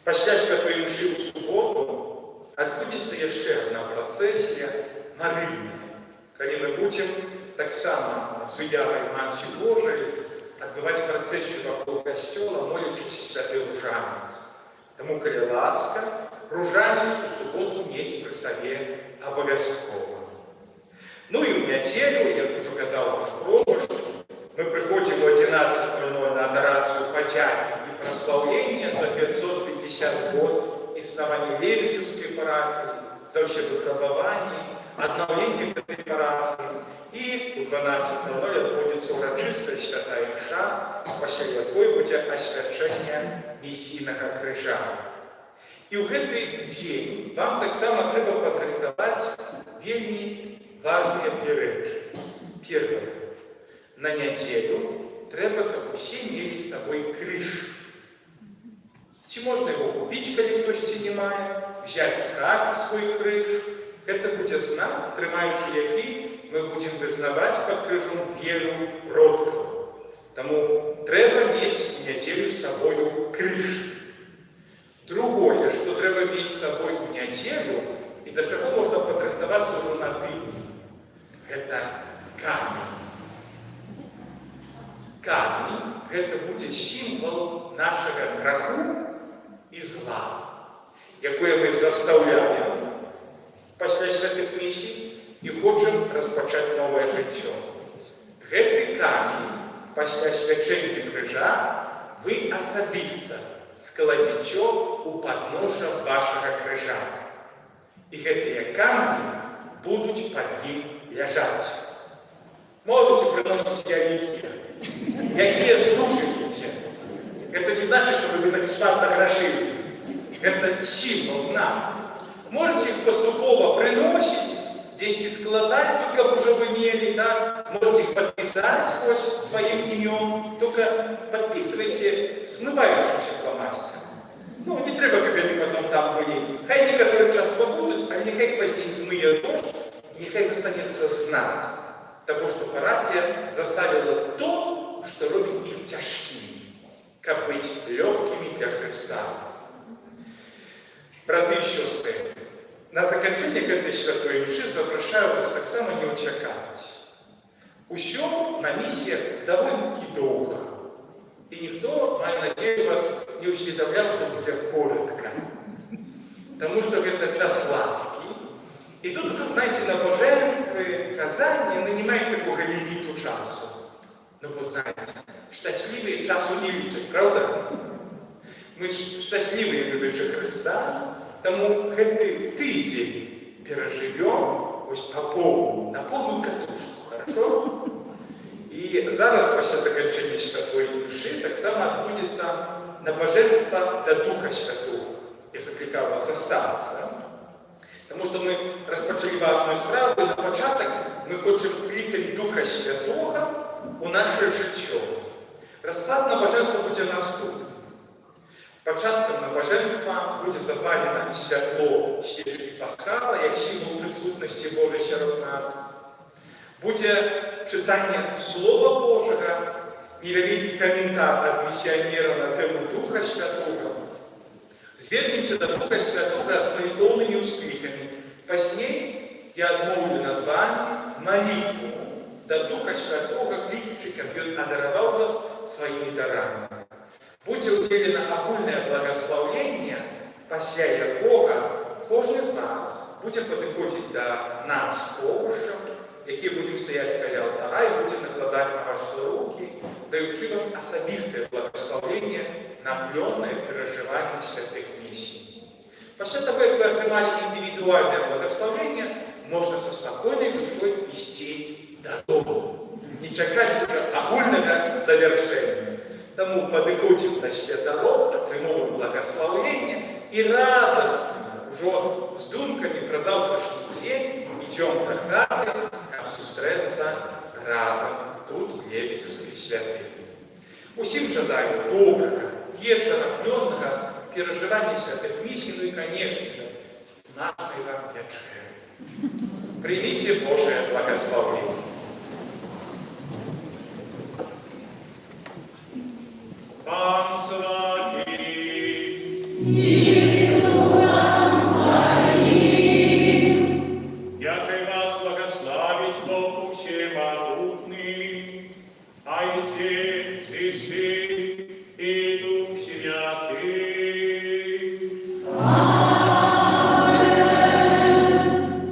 Пасля святой імшы ў суботу адбудзецца яшчэ адна працэсія Марыйная, калі мы будзем таксама з выявай Маці Божай адбываць працэсію вакол касцёла, молячыся святы ружанец. Таму, калі ласка, ружанец у суботу мець пры сабе абавязкова. Ну і ў нядзелю, як ужо казаў наш пробашч, мы прыходзім у 11:00 на адарацыю падзякі і праслаўлення за 550 год існавання Лебедзеўскай парафіі, за ўсе выпрабаванні, аднаўленне гэтай парафіі. І у 12:00 адбудзецца ўрачыстая святая імша, пасля якой будзе асвячэнне місійнага крыжа. І ў гэты дзень вам таксама трэба падрыхтаваць вельмі важныя две рэчы. Першае. На нядзелю трэба, каб усе мелі з сабой крыж. Ці можна яго купіць, калі хтосьці не мае, взяць з хаты свой крыж. Гэта будзе знак, трымаючы які мы будзем вызнаваць пад крыжом веру продкаў. Таму трэба мець у нядзелю з сабою крыж. Другое, што трэба мець з сабой у нядзелю і да чаго можна падрыхтавацца ўжо на тыдні, гэта камень. Камень – гэта будзе сімвал нашага граху і зла, якое мы застаўляем пасля святых місій і хочам распачаць новае жыццё. Гэты камень пасля свячэння крыжа вы асабіста складзіце у падножжа вашага крыжа. І гэтыя камені будуць пад ім ляжаць. Можете прыносіць вялікія, якія слушаеце. Это не значит, что вы бесплатно грошили. Это символ, знак. Можете их поступово приносить, здесь и складать, тут как уже вы имели, да? Можете их подписать хоть своим именем, только подписывайте смывающимся фломастером. Ну, не треба, как они потом там были. Хай некоторый час побудут, а нехай позднее змые дождь, и нехай застанется знак того, что парафия заставила то, что робит их тяжкими, как быть легкими для Христа. Браты и сестры, на заканчэнне гэтай святой імшы запрашаю вас таксама не ўчакаць. Усё на місіях даволі-такі доўга. І ніхто, маю надзею, вас не усведамляў, што будзе коротка. Таму што гэта час ласкі. І тут, вы знаете, набожэнствы, казанні не мають такого ліміту часу. Ну, вы знаете, щасливі часу не лічать, правда? Мы щасливі, любячи Христа, тому гэты тыдзень перажывём вось па поўну, на поўную катушку, хорошо? І зараз, пасля заканчэння святой імшы, таксама адбудзецца набажэнства да Духа Святого. Я закликаю вас застацца, потому что мы распачалі важную справу, і на пачатак мы хочам клікаць Духа Святого у наше жыццё. Расклад набажэнства будзе наступны. Пачаткам набажэнства будзе запалена святло свечкі Пасхала, як сімвал прысутнасці Божай сярод нас. Будзе чытанне Слова Божага, невялікі каментар ад місіянера на тэму Духа Святого. Звернемся до Духа Святого с молитвенными ускликами. Поздней я отмолвлю над вами молитву до Духа Святого, кличущий, как Он одаровал вас своими дарами. Будьте уделено огульное благословение, пасля якога кожен з нас будзе падыходзіць да нас овушчам, які будзем стаяць каля алтара і будзем накладаць на вашы рукі, даючы вам асабістае благословение на плённае перажыванне святых місій. Пасля таго, як вы атрымалі індывідуальнае благословение, можна са спакойнай душой ісці дадому. Не чакаць уже агульнага завяршэння. Таму падыходзім да святароў, атрымоўваем благословение і радасна, ужо з думкамі пра заўтрашні дзень ідзём да хаты, каб сустрэцца разам тут, у Лебедзевскай святыні. Усім жадаю добрага вечара, плённага перажывання святых місій, ну і, конечно, смачнай вам вячэры. Примите Божие благословение. Пан с вами. Яко вас благословить Бог всемогутный, Отец и Сын и Дух Святый.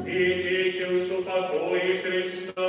Идите в супокое Христа.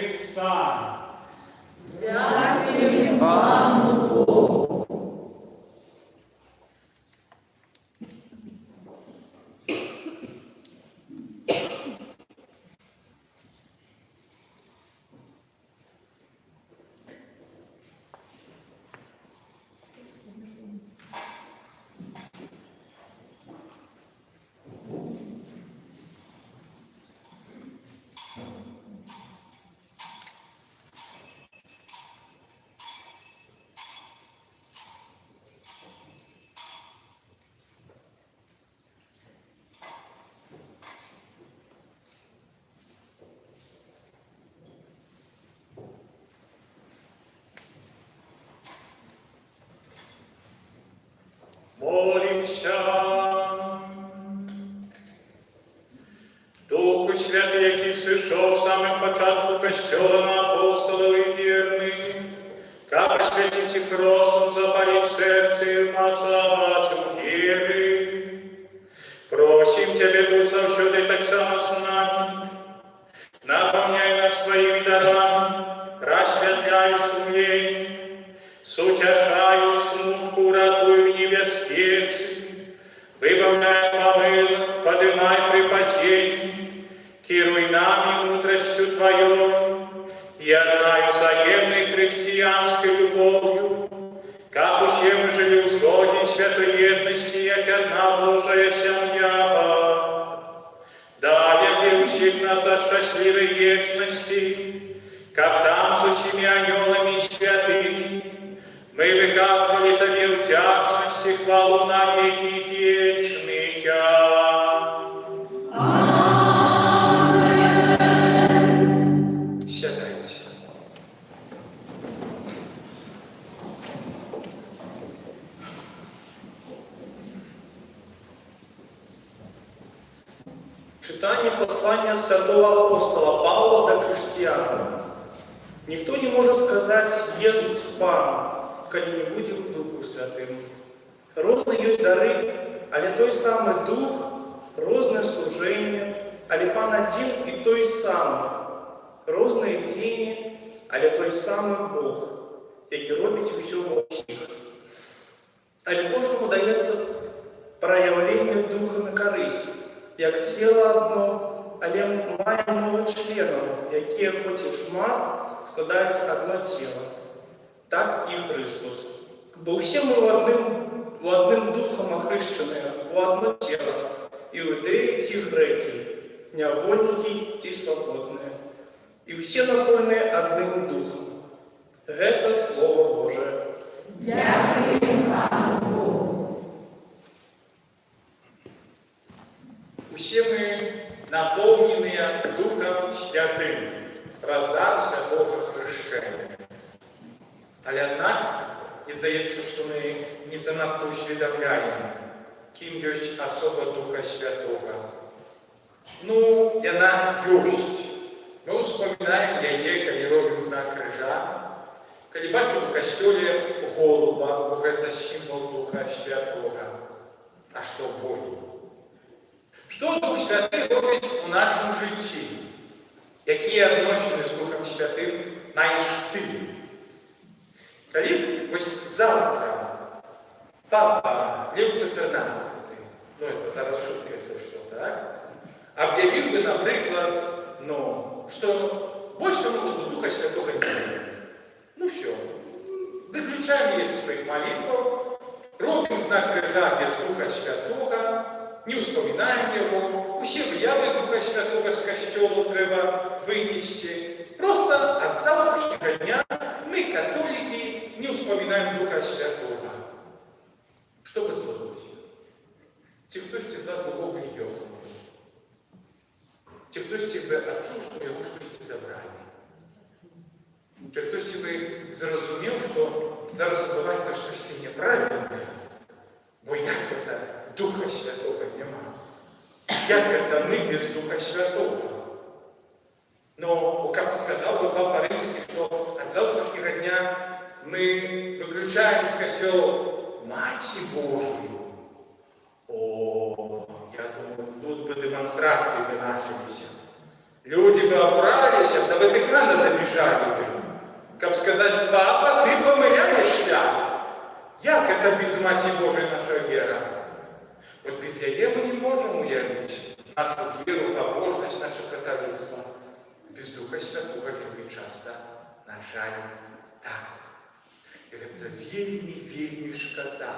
Христа. Дякуємо Пану Богу. Молимся. Духу Святий, який сійшов в самих початку Костьола на апостолів вірних, как освятить их розум, запалить сердце и мацавать у веры. Просим Тебе, будь завсёды так само с нами, наполняй нас Твоими дарами, просветляй сумление, сучашаю смутку, ратуй в невестице, выбавляй помыл, подымай при падении, кируй нами мудростью Твоей, и одною взаимной христианской любовью, как уще мы жили в сгоде святой едности, як одна Божия семья. Да веди всех нас до счастливой вечности, как там с усими анgelами и святыми мы выказывали Тебе вдячность и хвалу на веки вечные. Сядайте. Читание послания святого апостола Павла до христиан. Никто не может сказать «Иисус Пан», коли не будет Духу Святым. Розные есть дары, але той самый Дух, розное служение, але Пан один и той самый. Розные тени, але той самый Бог, який робить все во всіх. Але кожному дається проявлення Духа на користь, як тіло одно, але має много членів, які, хоч і шмат, складають одно тіло. Так і Христос. Бо всі ми одним Духом охрещені, в одно тіло. Іудеї ті греки, невольники ті свободні. І всі наповнені одним Духом. Это Слово Божие. Дякуємо Пану Богу. Все мы наполнены Духом Святым, раздар святого хрещения. Але однак, і здається, що ми не занадто усвідомляємо, ким есть особа Духа Святого. Ну, яна есть. Мы вспоминаем яе, коли робим знак крыжа, коли бачу в костеле голуба, бо это символ Духа Святого. А что более? Что Дух Святий робить у нашому житті? Які відносини з Духом Святим маєш ти? Коли ось завтра Папа Лев XIV, ну это зараз шутка, если что, так, объявил бы, например, что больше у Духа Святого нет. Ну все, выключаем из своих молитв, робим знак крыжа без Духа Святого, не вспоминаем его, все выявы Духа Святого с костёла треба вынести. Просто от завтрашнего дня мы, католики, не вспоминаем Духа Святого. Что вы думаете? Те, кто из вас глубоко не ёхнул. Те, кто из тебя отчул, что его что-то забрали. Те, кто из тебя заразумел, что зараз отбывается что-то неправильное, бо як это Духа Святого нема. Як это мы без Духа Святого? Но, как сказал бы Папа Римский, что от завтрашнего дня мы выключаем из костела Мать Божию. О, я думаю, тут бы демонстрации бы начались. Люди бы обрались, до Ватикана добежали бы. Как сказать, папа, ты помиляешься. Як это без Мати Божией наша вера? Вот без яе мы не можем уявить нашу веру, побожность, наше католицтво. Без Духа Святого вельми часто, на жаль, так. И это вельми шкода.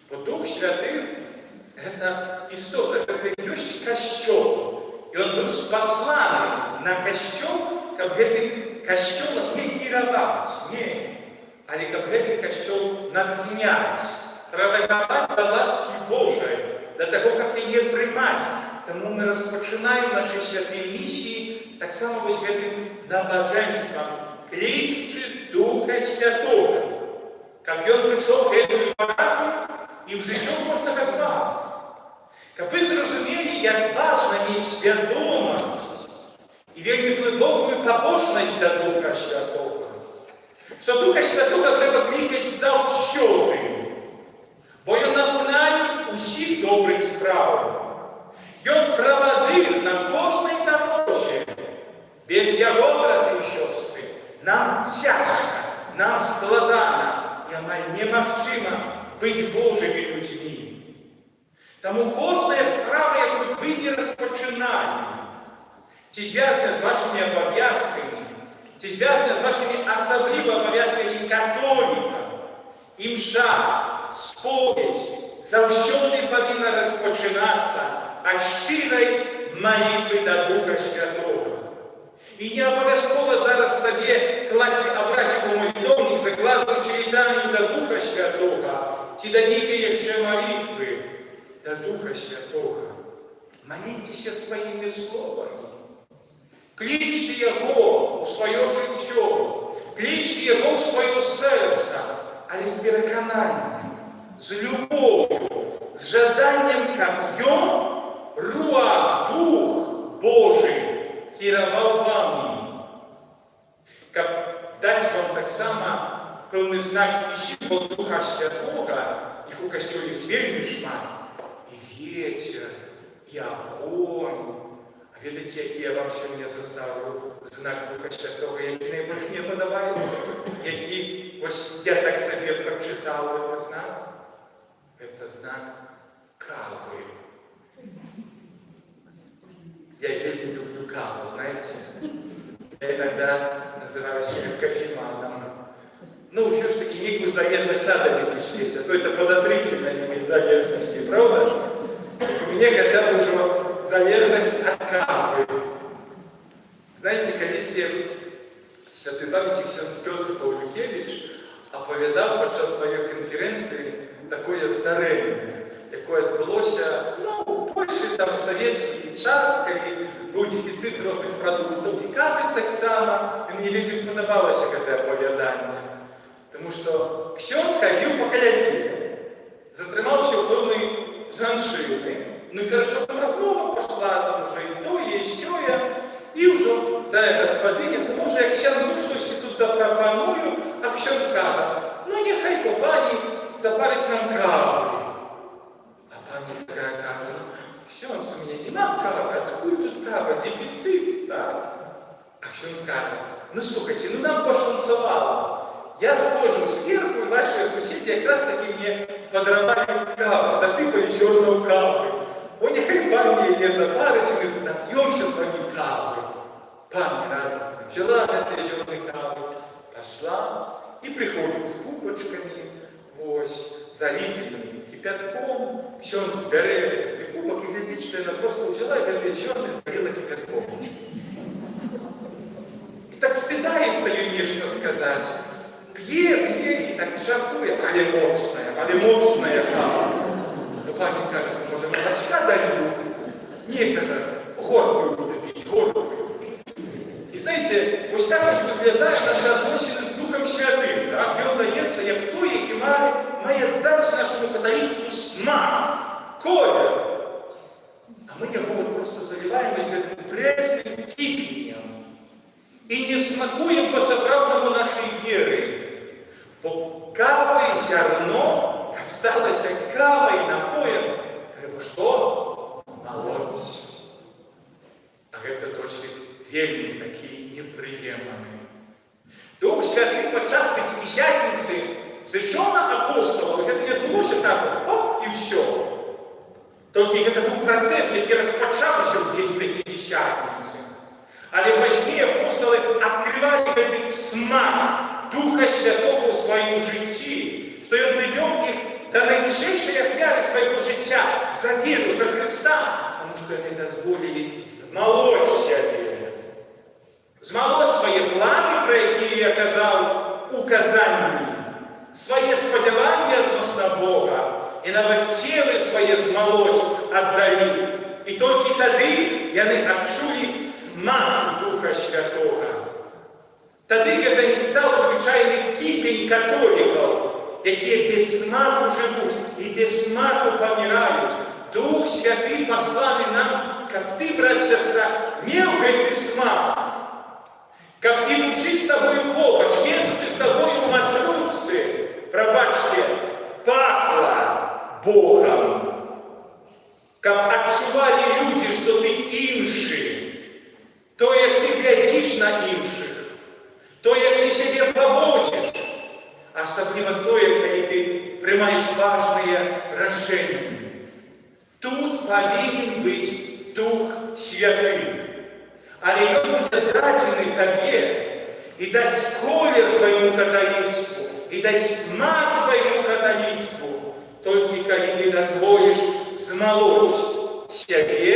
Бо Дух Святый – это истота, это есть Костел. И он был послан на Костел, как этот Костел не кировать, не. Але как этот Костел натхнять, редагувати до ласки Божої, до того, как її приймати. Тому ми розпочинаємо наші святі місії так само ось гэтым набоженством, кличучи Духа Святого. Как он пришел к этому парафию, и в житті можна без вас. Как ви зрозуміли, як важно мати свідомість і вельми глибоку побожність до Духа Святого. Що Духа Святого треба кликати завсюди, бо він натхняє усіх добрих справ. Ён правадыр на кожнай дорожі. Без яго, браты і сёстры, нам цяжка, нам складана і амаль немагчыма быць Божымі людзьмі. Таму кожная справа, якую вы не распачыналі, ці звязана з вашымі абавязкамі, ці звязана з вашымі асабліва абавязкамі католіка, імша, споведь, заўсёды павінна распачынацца ад шчырай малітвы да Духа Святого. І не абавязкова зараз сабе класці абразік у молитовнік, закладваючы літанню да Духа Святого, ці да нейкай яшчэ малітвы да Духа Святого. Маліцеся сваімі словамі. Клічце Яго ў сваё жыццё, клічце Яго ў сваё сэрца, але з перакананнем, з любов'ю, з жаданнем, каб Ён, Руах, Дух Божий, кіраваў вами. Каб даць вам таксама пэўны знак і сімвол Духа Святога, іх у касцёле вельмі шмат, і ветер, і агонь. А ведаеце, які я вам сёння заставлю знак Духа Святога, які найбольш мне падабаецца, які, вось я так сабе прачытаў гэты знак? Это знак кавы. Я вельми люблю каву, знаете. Я иногда называю себя кофеманом. Ну, все ж таки, некую залежность надо иметь в свете, а то это подозрительно иметь залежности, правда? У меня хотя бы уже залежность от кавы. Знаете, колись святой памяти ксёндз Петр Павлюкевич оповедал подчас своей конференции такое здарэнне, якое адбылося, больше там советский час, калі быў дефіцыт розных прадуктаў і кавы таксама, і мне вельмі спадабалася гэтае апавяданне. Тому што ксёндз хадзіў па каляце, затрымаўся ў пэўнай жанчыны, ну і хорошо там размова пашла, там уже і тое, і сёе, і ўжо тая гаспадыня, то можа я ксяндзу штосьці тут запрапаную, а ксёндз кажа, ну няхай бо пані запарыць нам кавы. А пані такая кажа, ну ксёндз, у меня нема кавы, откуль тут кава, дефицит, так? А ксёндз кажа, ну слухайте, ну нам пошанцевало. Я схожу сверху, и ваши соседи как раз таки мне подровали каву, насыпали черную каву. О, нехай пані ее запарить, мы напьемся с вами кавы. Пані радостно взяла этой черной кавы, пошла и приходит с кубочками, вось, залитыми кипятком. Ксёндз бере этой кубок и глядит, что она просто взяла и этой черной залила кипятком. И так стыдается ей нечто сказать. П'є, і так жартує, але моцная кава. То пані каже, то може молочка даю? Ні, каже, горькую буду пить, горькую. І знаєте, ось так ось виглядає наші відносини з Духом Святим. Так? Він дається, як той, який має дати нашому католицтву смак, колір. А ми його просто заливаємось пресним кипінням. І не смакуємо по-справному нашої віри. Бо кава і зерно, каб сталося кава і напоєм, треба що? Змолоть. А гэта то, вельми такі неприємні. Дух Святий подчас П'ятидесятниці зійшов на апостолів, і це не відбулося так, оп, і все. Тільки це був процес, який розпочався в день П'ятидесятниці. Але пізніше апостоли відкривали цей смак Духа Святого у своєму житті, що він прийде їх до найвищої офіри свого життя за віру, за Христа, тому що вони дозволили змолоть себе. Змолоть свої плани, про які я казав, указання, своє сподівання відносно Бога, і навіть тіло своє змолоть віддали. І тільки тоді вони відчули смак Духа Святого. Тоді це не став звичайний кипень католиків, які без смаку живуть і без смаку помирають. Дух Святий посланий нам, як ти, брат, сестра, мав цей смак. Как идучи с тобой в полочке, идучи с тобой в маршрутце, пробачьте, пахло Богом. Как отчували люди, что ты инший, то, як ты глядишь на инших, то, як ты себе поводишь, особливо то, як ты принимаешь важные решения. Тут повинен быть Дух Святый. Але ён будзе дадзены табе і дасць колер твоему каталіцтву, і дасць смак твоему каталіцтву, толькі калі ты дазволіш змалоць сябе,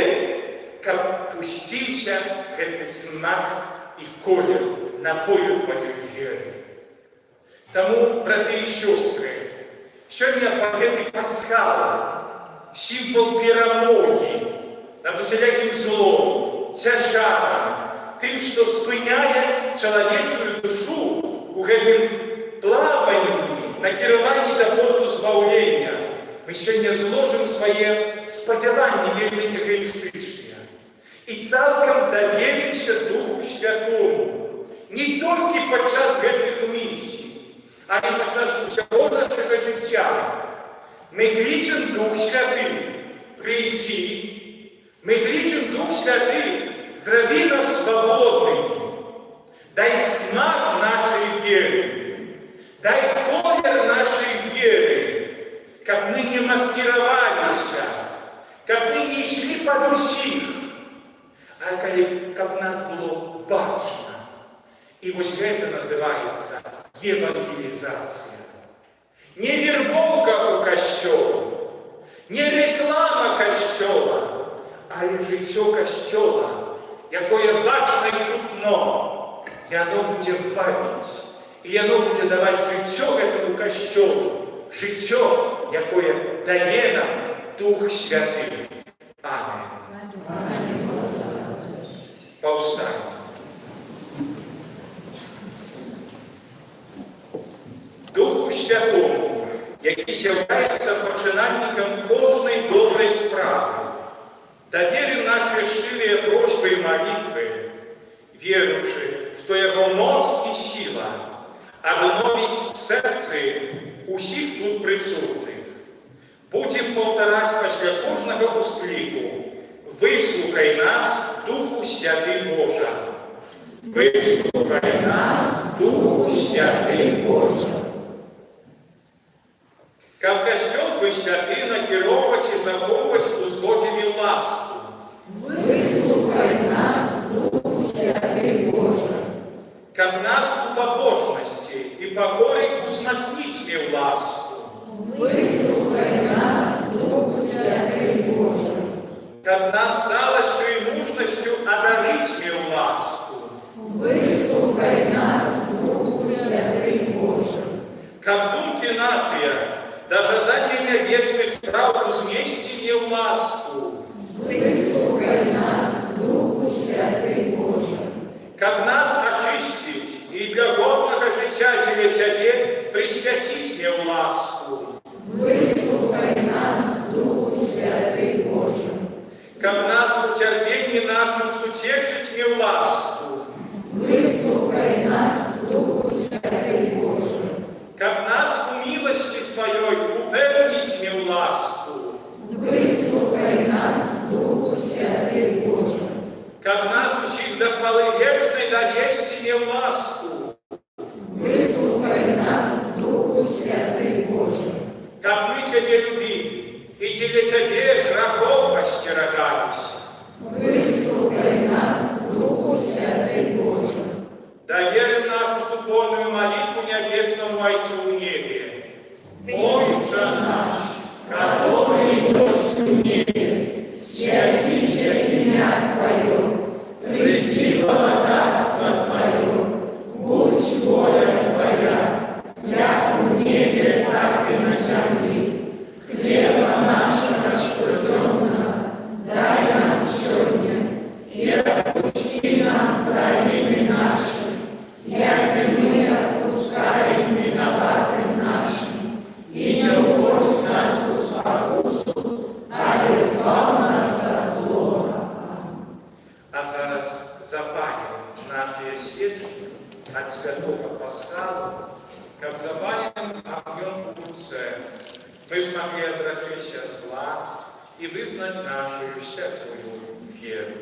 каб пусціўся гэты смак і колер напою твоей веры. Таму, браты і сёстры, сёння па гэтай пасхалы сімвол перамогі над усялякім злом, цяжарам, тым, што спыняе чалавечую душу у гэтым плаванні, накіраванні да порту збаўлення. Мы сёння зложым свае спадзяванні вельмі эгоістычныя і цалкам даверымся Духу Святому. Не толькі падчас гэтых місій, але падчас усяго нашага жыцця. Мы клічем Дух Святый, прийти. Мы кличем Дух Святый, зроби нас свободными. Дай смак нашей веры. Дай колер нашей веры. Как мы не маскировались, как мы не шли под усих, а как нас было бачно. И вот это называется евангелизация. Не вербовка у костёла, не реклама костёла, але життя Костьола, якое бачне і чутно, яно буде вабити, і яно буде давати життя этому Костьолу, життя, якое дає нам Дух Святий. Амінь. Повстаньмо. Духу Святому, який з'являється починальником кожної доброї справи, доверим наши ширые просьбы и молитвы, веруючи, что Его моц и сила обновить сердце усіх тут присутних. Будем повторять після кожного усклику: «Вислухай нас, Духу Святий Боже! Вислухай нас, Духу Святий Боже!» Как Костьол вы святый накіровать и заховывать у згодіві ласку. Вислухай нас, Дух Святий Боже. Как нас у побожности и покоре узмацнить в ласку. Вислухай нас, Дух Святий Боже. Как нас сталостью и мужностью одарить в ласку. Вислухай нас, Дух Святий Боже. Как думки наши дожидание небесных справ узмести в ласку. Вислухай нас, Духу Святий Боже. Как нас очистить и для годного життя Тебе присвятить в ласку. Вислухай нас, Духу Святий Боже. Как нас в терпении нашем сутешить в ласку. Вислухай нас, Духу Святий Боже. Как нас у милости Своей упевнить в ласку. Вислухай нас, Духу Святий Боже. Как нас усіх до хвали ласку, Выслухай нас, Духу Святый Божий. как мы Тебе любили, и для Тебе грехов остерегались. Выслухай нас, Духу Святый Божий. Доверим нашу субботную молитву Небесному Отцу в небе. Отче наш, Который идешь в небе, святися имя Твое, приди благодатство Твое, будь воля Твоя, як у небе, так и на земле. Хлеба нашего штоденного дай нам сегодня, и отпусти нам провины наши, як и мы отпускаем виноватым нашим, и не упусти нас в спокусу, а избав нас от злого. а зараз запалим наши свечки от Святого Пасхала, как запалим огнем в руце, мы смогли отречься зла и вызнать нашу святую веру.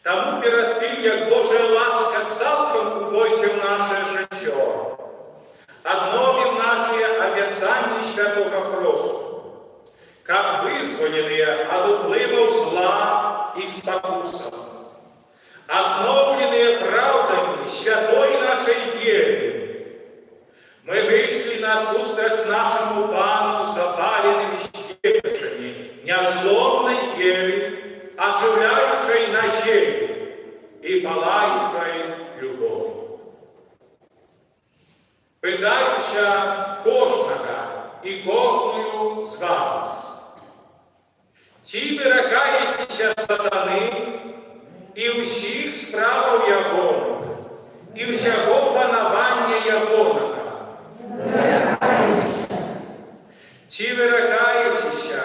Тому перед тим, як Божа ласка цалком увойде в наше життя, обновим наши обетания Святого Христу, как вызволенные от уплывов зла и спокусов, обновленные правдами святой нашей веры. Мы вышли на сустрач нашему Пану запаленными свечами незломной веры, оживляючей надежду и палаючей любовь. Питаюся кожного і кожную з вас. Чи виракаєтеся сатани і усіх справ Його, і всього панування Його? Чи виракаєтеся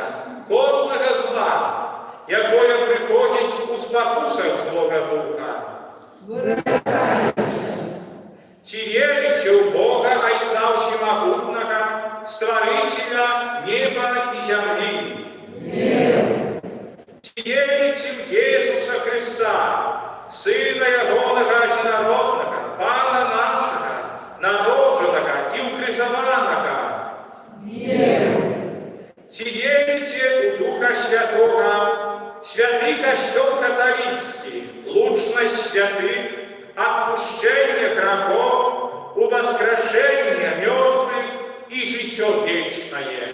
кожного зла, якое приходить у спокусах Злого Духа? Чи вірите у Бога Отця Всемогутнього, Створителя неба и земли? Чи вірите в Иисуса Христа, Сына Єдиного Одинородного, Пана нашего, народженого и укрижованного? Чи вірите у Духа Святого, Святый Костел Католицкий, лучность святых, отпущение грехов, у воскрешение мертвых и житье вечное?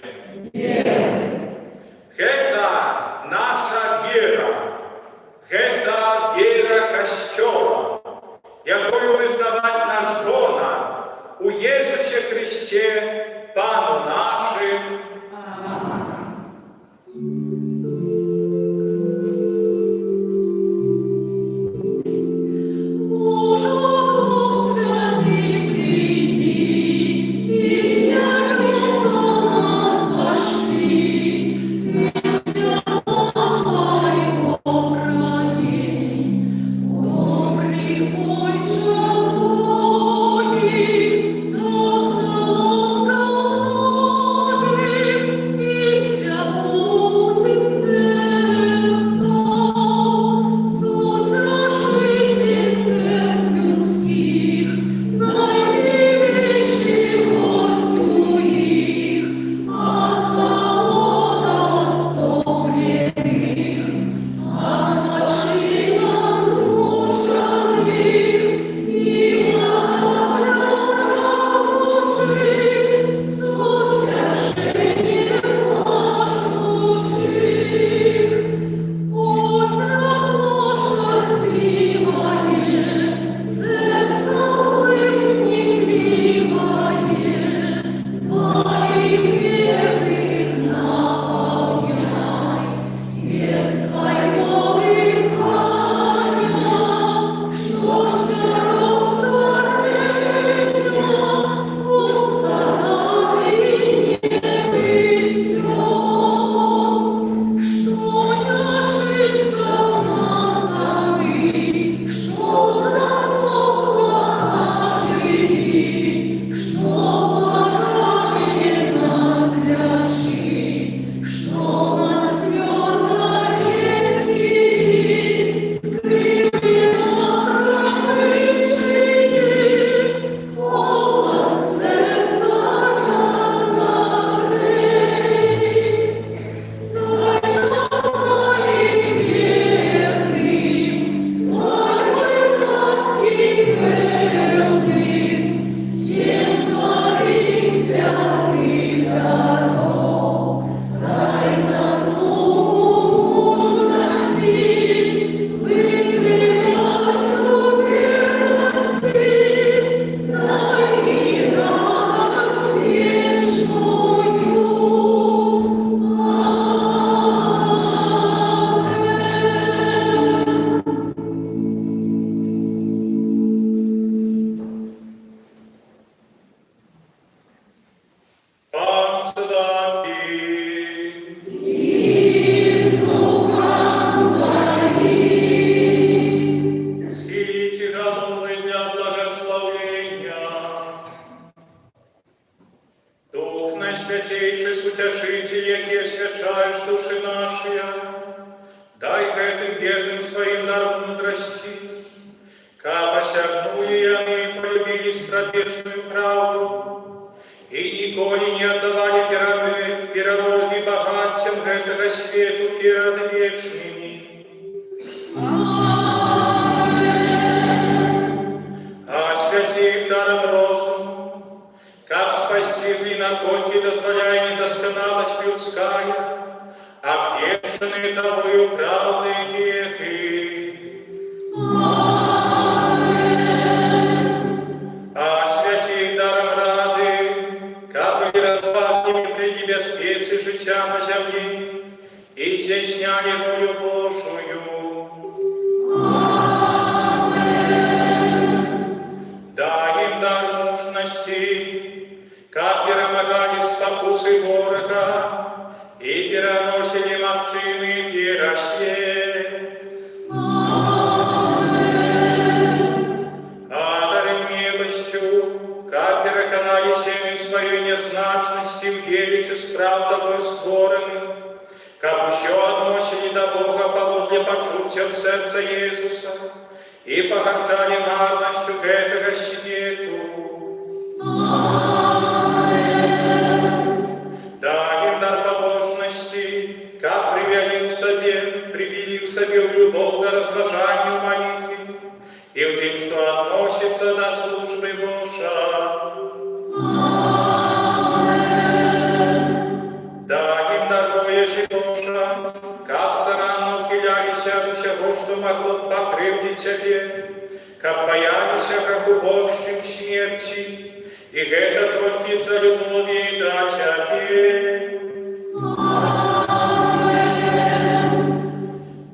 Это наша вера, Гэта вера Касцёла, якую вызнаваць наш донар у Езусе Христе, Пану нашим. Боже, Дух Святый, приди, и небеса нас пошли, вместе Твоего храни. Добрый Отче Твой, да злословит и святому сердца, Утешитель сердц людских, наивысший гостю их, от завода стомленных, от мочи разлученных и рабочих, с утешением плачущих. Пусть счастливое, сердце внимание, Твоих верных наполняй, без Твоего дыхания, что ж все разорения, установи небытие, что нечисто назови, что засохло оживи, что поранее нас ляжи, что нас твердое сили, скривило промычие, полон сердца разогрей. Дай же Твоим верным, Твоим красивым верным, всем Твоих святых даров. Дай заслугу мужности, выкрикать верности, дай и радость вечную. Пан з вами. Схилите головы для благословения. Дух Наисвятейший, Утешитель, яки освячаешь души наши, дай к этим верным своим дар мудрости, как осягнули они полюбили стратежную правду, и николи не отдавали пирологи богатцам этого свету перед вечными. А святи их даром розум, как спасибли наконки дозволяя недосконалость людская, обвешанные тобою правдой вехи. А святи их даром рады, как были разбавлены при небеспеции життя на земле, и изъясняли волю Божию. Дай им дар мужности, как перемогали спокусы ворога и переносили мовчины пиросте. Одарим милостью, как переконали семью своей незначности в вере справ тобой створенных, как еще относили до Бога поводле почуття в сердце Иисуса и погорчали марностью к этого свету. Дай им дар побожности, как привели в себе в любовь до разважания в молитве и в том, что относится до службы Божьей. Дай им дар Божий Божия, как старанно ухилялись от всего, что пакрыўдзіць цябе, каб баяліся граху больш, чым смерці, і гэта толькі за любові да цябе.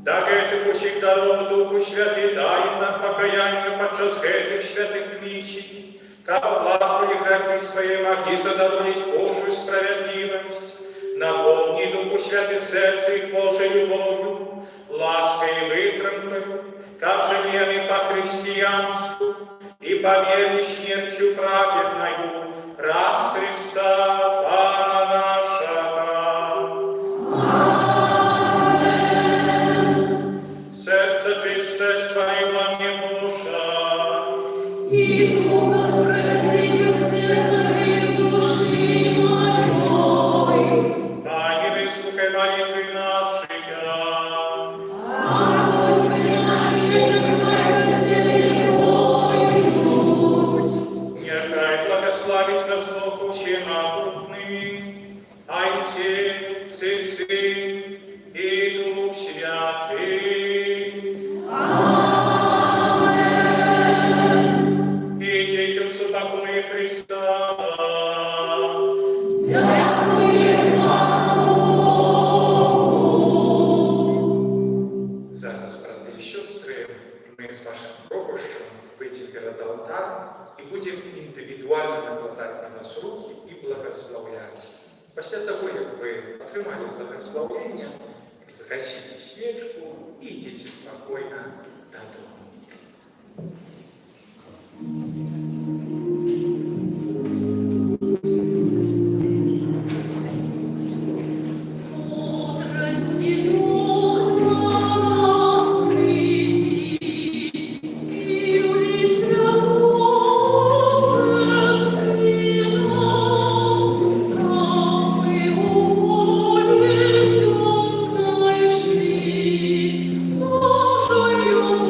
Да гэтых усіх дароў Духу Святы дай нам пакаянне падчас гэтых святых місій, каб плакалі грахі свае магі задаволіць Божую справядлівасць, напомні Духу Святы сэрца іх Божай любов'ю, ласкай і витримкою, каб жили они по христианству и померли смертью праведною раз Христа Пана нашего. Сердце чистое ствоило мне Божа, И Духа справедливости дари души моей. Пане, выслухай молитвы наши. Благословить нас Бог всемогутный, Отец и Сын и Дух Святый. Аминь. Идите в супокое Христа. Зараз, браты и сестры, мы с вашим пропущем выйдем перед алтарь и будем индивидуально накладать на нас руки и благословлять. После того, как вы отримали благословение, загасите свечку и идите спокойно додому. Мудрости Дух на нас приди, и ули святого сердце нам, правды уволить узнаешь ли, Божию любовь.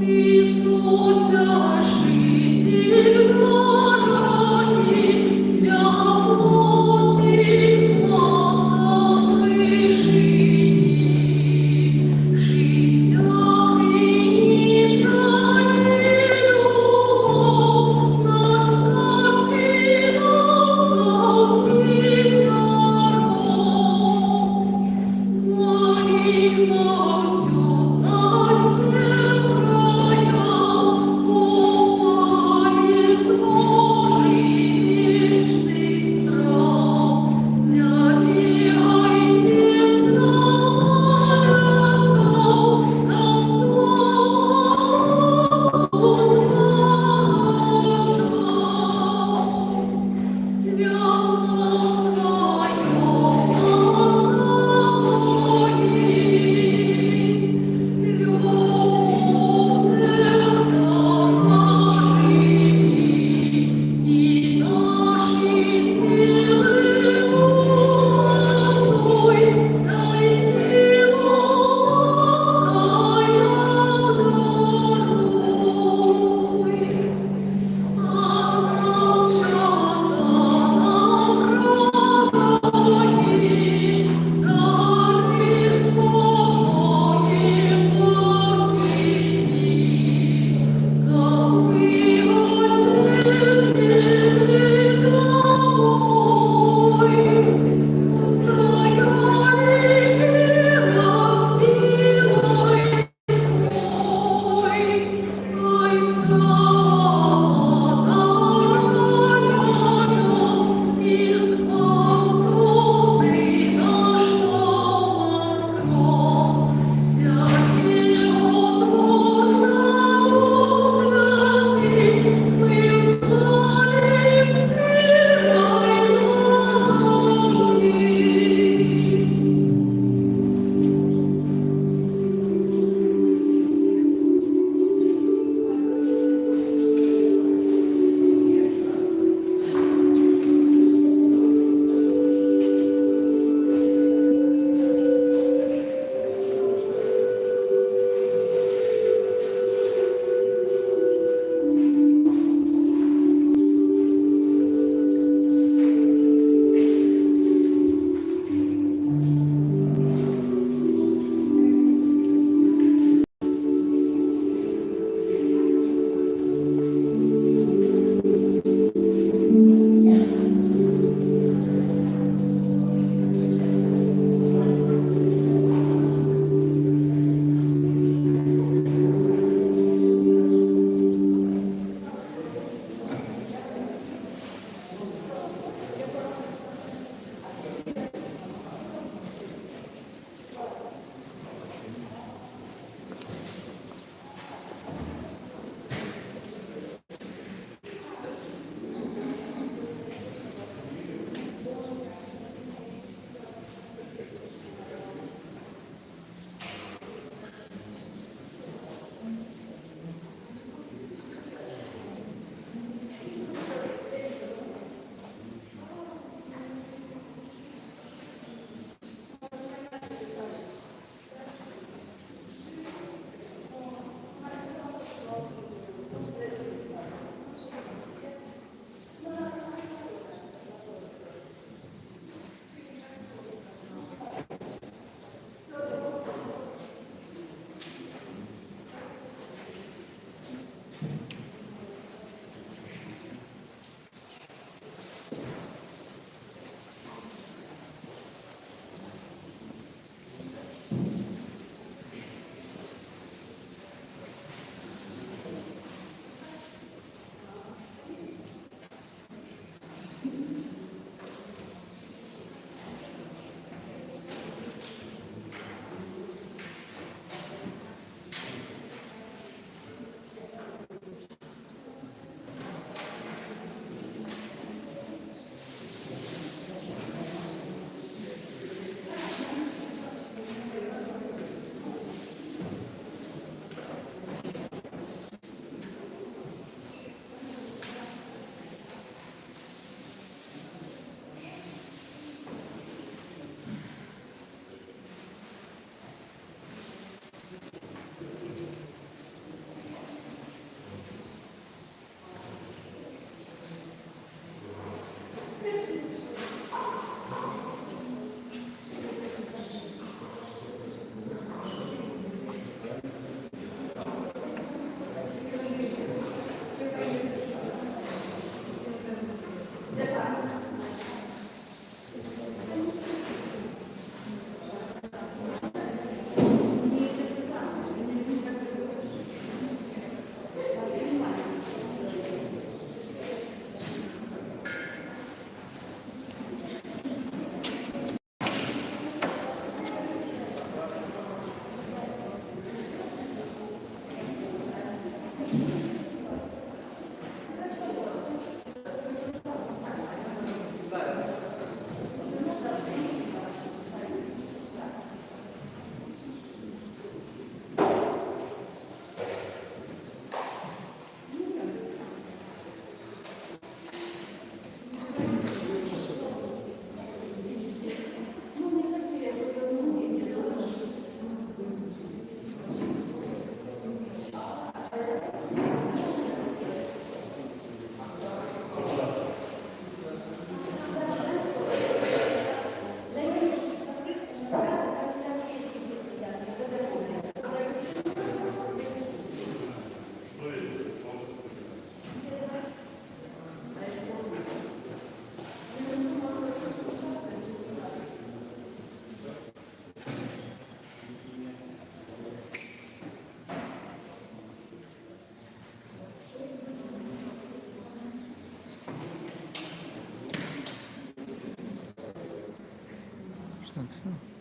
Ісуся, житель гора Все.